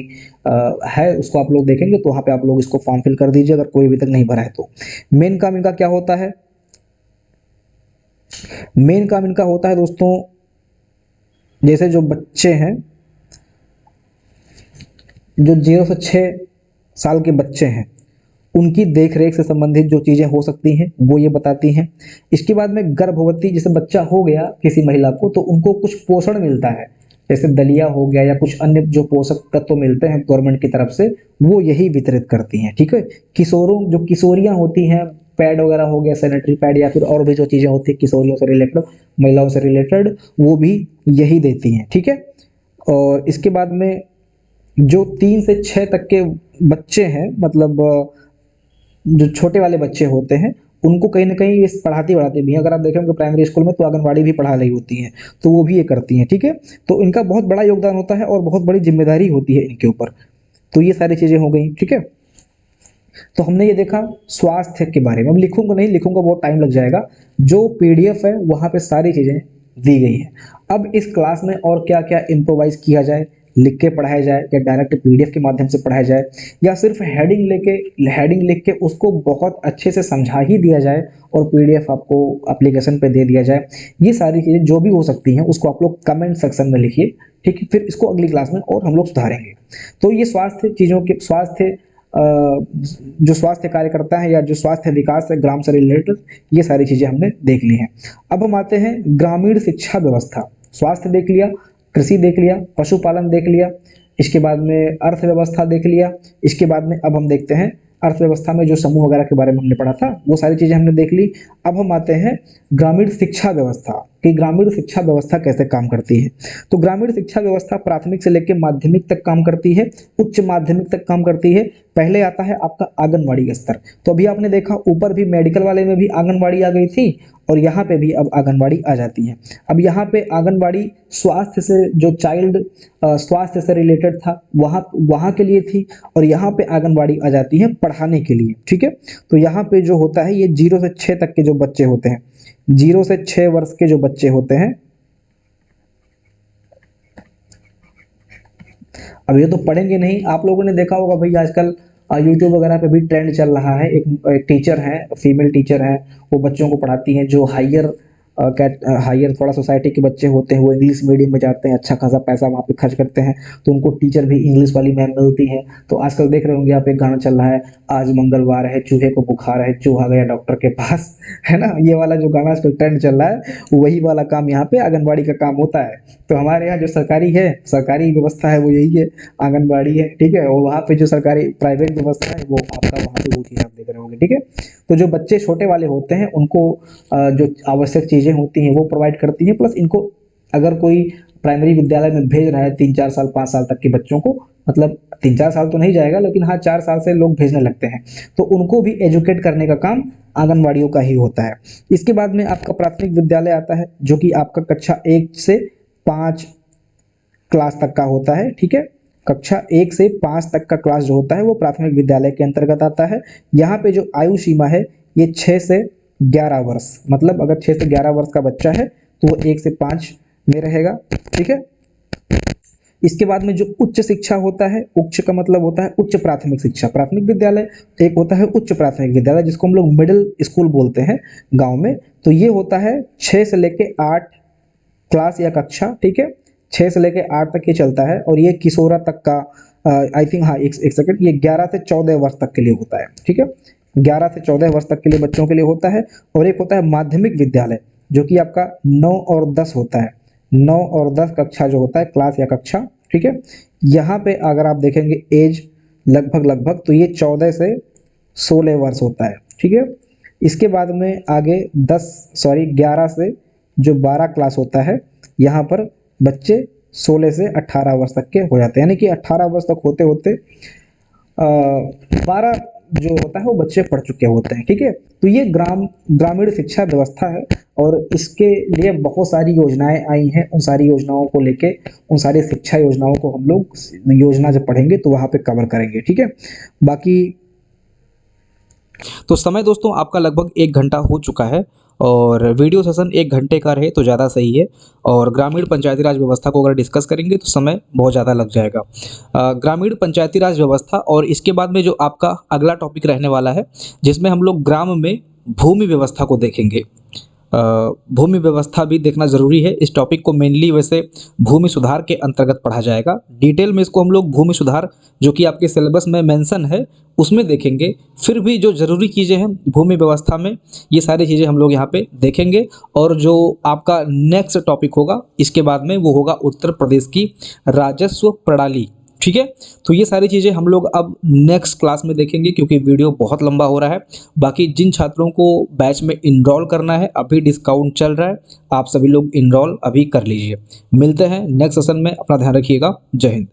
Speaker 1: है, उसको आप लोग देखेंगे तो वहाँ पे आप लोग इसको फॉर्म फिल कर दीजिए, अगर कोई अभी तक नहीं भरा है तो। मेन काम इनका क्या होता है? मेन काम इनका होता है दोस्तों, जैसे जो बच्चे हैं, जो 0 से 6 साल के बच्चे हैं, उनकी देख रेख से संबंधित जो चीज़ें हो सकती हैं वो ये बताती हैं। इसके बाद में गर्भवती, जैसे बच्चा हो गया किसी महिला को, तो उनको कुछ पोषण मिलता है, जैसे दलिया हो गया या कुछ अन्य जो पोषक तत्व मिलते हैं गवर्नमेंट की तरफ से, वो यही वितरित करती हैं, ठीक है। जो किशोरियां होती हैं, पैड वगैरह हो गया, सैनिटरी पैड, या फिर और भी जो चीज़ें होती है किशोरियों से रिलेटेड, महिलाओं से रिलेटेड, वो भी यही देती हैं, ठीक है। और इसके बाद में जो 3 से 6 तक के बच्चे हैं, मतलब जो छोटे वाले बच्चे होते हैं, उनको कहीं ना कहीं ये पढ़ाती बढ़ाती भी हैं। अगर आप देखेंगे प्राइमरी स्कूल में तो आंगनवाड़ी भी पढ़ा रही होती हैं, तो वो भी ये करती हैं, ठीक है। तो इनका बहुत बड़ा योगदान होता है और बहुत बड़ी जिम्मेदारी होती है इनके ऊपर। तो ये सारी चीज़ें हो गई, ठीक है। तो हमने ये देखा स्वास्थ्य के बारे में। अब लिखूंगा बहुत टाइम लग जाएगा। जो PDF है वहाँ पे सारी चीज़ें दी गई हैं। अब इस क्लास में और क्या क्या इम्प्रोवाइज किया जाए, लिख के पढ़ाया जाए, या डायरेक्ट PDF के माध्यम से पढ़ाया जाए, या सिर्फ हेडिंग लिख के उसको बहुत अच्छे से समझा ही दिया जाए और PDF आपको एप्लीकेशन पे दे दिया जाए, ये सारी चीज़ें जो भी हो सकती हैं उसको आप लोग कमेंट सेक्शन में लिखिए, ठीक है। फिर इसको अगली क्लास में और हम लोग सुधारेंगे। तो ये जो स्वास्थ्य कार्यकर्ता है या जो स्वास्थ्य विकास है ग्राम से रिलेटेड, ये सारी चीज़ें हमने देख ली हैं। अब हम आते हैं ग्रामीण शिक्षा व्यवस्था। स्वास्थ्य देख लिया, कृषि देख लिया, पशुपालन देख लिया, इसके बाद में अर्थव्यवस्था देख लिया। इसके बाद में अब हम देखते हैं अर्थव्यवस्था में जो समूह वगैरह के बारे में हमने पढ़ा था, वो सारी चीज़ें हमने देख ली। अब हम आते हैं ग्रामीण शिक्षा व्यवस्था। कि ग्रामीण शिक्षा व्यवस्था कैसे काम करती है। तो ग्रामीण शिक्षा व्यवस्था प्राथमिक से लेकर माध्यमिक तक काम करती है, उच्च माध्यमिक तक काम करती है। पहले आता है आपका आंगनवाड़ी स्तर। तो अभी आपने देखा ऊपर भी मेडिकल वाले में भी आंगनवाड़ी आ गई थी और यहाँ पे भी अब आंगनवाड़ी आ जाती है। अब यहाँ पे आंगनवाड़ी स्वास्थ्य से जो चाइल्ड स्वास्थ्य से रिलेटेड था वहाँ वहाँ के लिए थी, और यहाँ पे आंगनवाड़ी आ जाती है पढ़ाने के लिए। ठीक है, तो यहाँ पे जो होता है ये 0 से 6 तक के जो बच्चे होते हैं, 0 से 6 वर्ष के जो बच्चे होते हैं, अब ये तो पढ़ेंगे नहीं। आप लोगों ने देखा होगा भाई आजकल यूट्यूब वगैरह पे भी ट्रेंड चल रहा है, एक टीचर है, फीमेल टीचर है, वो बच्चों को पढ़ाती हैं जो हायर थोड़ा सोसाइटी के बच्चे होते हैं, वो इंग्लिश मीडियम में जाते हैं, अच्छा खासा पैसा वहाँ पे खर्च करते हैं, तो उनको टीचर भी इंग्लिश वाली मैम मिलती है। तो आजकल देख रहे होंगे आप, एक गाना चल रहा है, आज मंगलवार है चूहे को बुखार है चूहा गया डॉक्टर के पास, है ना, ये वाला जो गाना आजकल ट्रेंड चल रहा है, वही वाला काम यहाँ पे आंगनबाड़ी का काम होता है। तो हमारे यहाँ जो सरकारी है, सरकारी व्यवस्था है वो यही है, आंगनबाड़ी है। ठीक है, और वहाँ पे जो सरकारी प्राइवेट व्यवस्था है वो आपका वहाँ पे वो चीज़ आप देख रहे होंगे। ठीक है, तो जो बच्चे छोटे वाले होते हैं उनको जो आवश्यक चीज़ें होती हैं वो प्रोवाइड करती हैं, प्लस इनको अगर कोई प्राइमरी विद्यालय में भेज रहा है 3-4 साल 5 साल तक के बच्चों को, मतलब 3-4 साल तो नहीं जाएगा लेकिन हाँ 4 साल से लोग भेजने लगते हैं, तो उनको भी एजुकेट करने का काम आंगनबाड़ियों का ही होता है। इसके बाद में आपका प्राथमिक विद्यालय आता है जो कि आपका कक्षा 1 से 5 क्लास तक का होता है। ठीक है, कक्षा 1 से 5 तक का क्लास जो होता है वो प्राथमिक विद्यालय के अंतर्गत आता है। यहाँ पे जो आयु सीमा है ये 6 से 11 वर्ष, मतलब अगर 6 से 11 वर्ष का बच्चा है तो वो 1 से 5 में रहेगा। ठीक है, इसके बाद में जो उच्च शिक्षा होता है, उच्च का मतलब होता है उच्च प्राथमिक शिक्षा। प्राथमिक विद्यालय एक होता है उच्च प्राथमिक विद्यालय जिसको हम लोग मिडिल स्कूल बोलते हैं गांव में। तो ये होता है 6 से लेके 8 क्लास या कक्षा। ठीक है, 6 से लेके 8 तक ये चलता है, और ये किशोरा तक का आई थिंक, हाँ एक सेकंड, ये 11 से 14 वर्ष तक के लिए होता है। ठीक है, 11 से 14 वर्ष तक के लिए बच्चों के लिए होता है। और एक होता है माध्यमिक विद्यालय जो कि आपका 9 और 10 होता है, 9 और 10 कक्षा जो होता है, क्लास या कक्षा। ठीक है, यहाँ पे अगर आप देखेंगे एज लगभग तो ये 14 से 16 वर्ष होता है। ठीक है, इसके बाद में आगे 11 से जो 12 क्लास होता है, यहाँ पर बच्चे 16 से 18 वर्ष तक के हो जाते हैं, यानी कि 18 वर्ष तक होते होते 12 जो होता है वो बच्चे पढ़ चुके होते हैं। ठीक है, तो ये ग्रामीण शिक्षा व्यवस्था है, और इसके लिए बहुत सारी योजनाएं आई हैं। उन सारी योजनाओं को लेके, उन सारी शिक्षा योजनाओं को हम लोग योजना जब पढ़ेंगे तो वहाँ पे कवर करेंगे। ठीक है, बाकी तो समय दोस्तों आपका लगभग 1 घंटा हो चुका है, और वीडियो सेशन 1 घंटे का रहे तो ज़्यादा सही है, और ग्रामीण पंचायती राज व्यवस्था को अगर डिस्कस करेंगे तो समय बहुत ज़्यादा लग जाएगा। ग्रामीण पंचायती राज व्यवस्था, और इसके बाद में जो आपका अगला टॉपिक रहने वाला है जिसमें हम लोग ग्राम में भूमि व्यवस्था को देखेंगे। भूमि व्यवस्था भी देखना ज़रूरी है। इस टॉपिक को मेनली वैसे भूमि सुधार के अंतर्गत पढ़ा जाएगा। डिटेल में इसको हम लोग भूमि सुधार जो कि आपके सिलेबस में मेंशन है उसमें देखेंगे। फिर भी जो ज़रूरी चीज़ें हैं भूमि व्यवस्था में, ये सारी चीज़ें हम लोग यहाँ पे देखेंगे। और जो आपका नेक्स्ट टॉपिक होगा इसके बाद में वो होगा उत्तर प्रदेश की राजस्व प्रणाली। ठीक है, तो ये सारी चीज़ें हम लोग अब नेक्स्ट क्लास में देखेंगे क्योंकि वीडियो बहुत लंबा हो रहा है। बाकी जिन छात्रों को बैच में इनरोल करना है अभी डिस्काउंट चल रहा है, आप सभी लोग इनरोल अभी कर लीजिए। मिलते हैं नेक्स्ट सेशन में, अपना ध्यान रखिएगा। जय हिंद।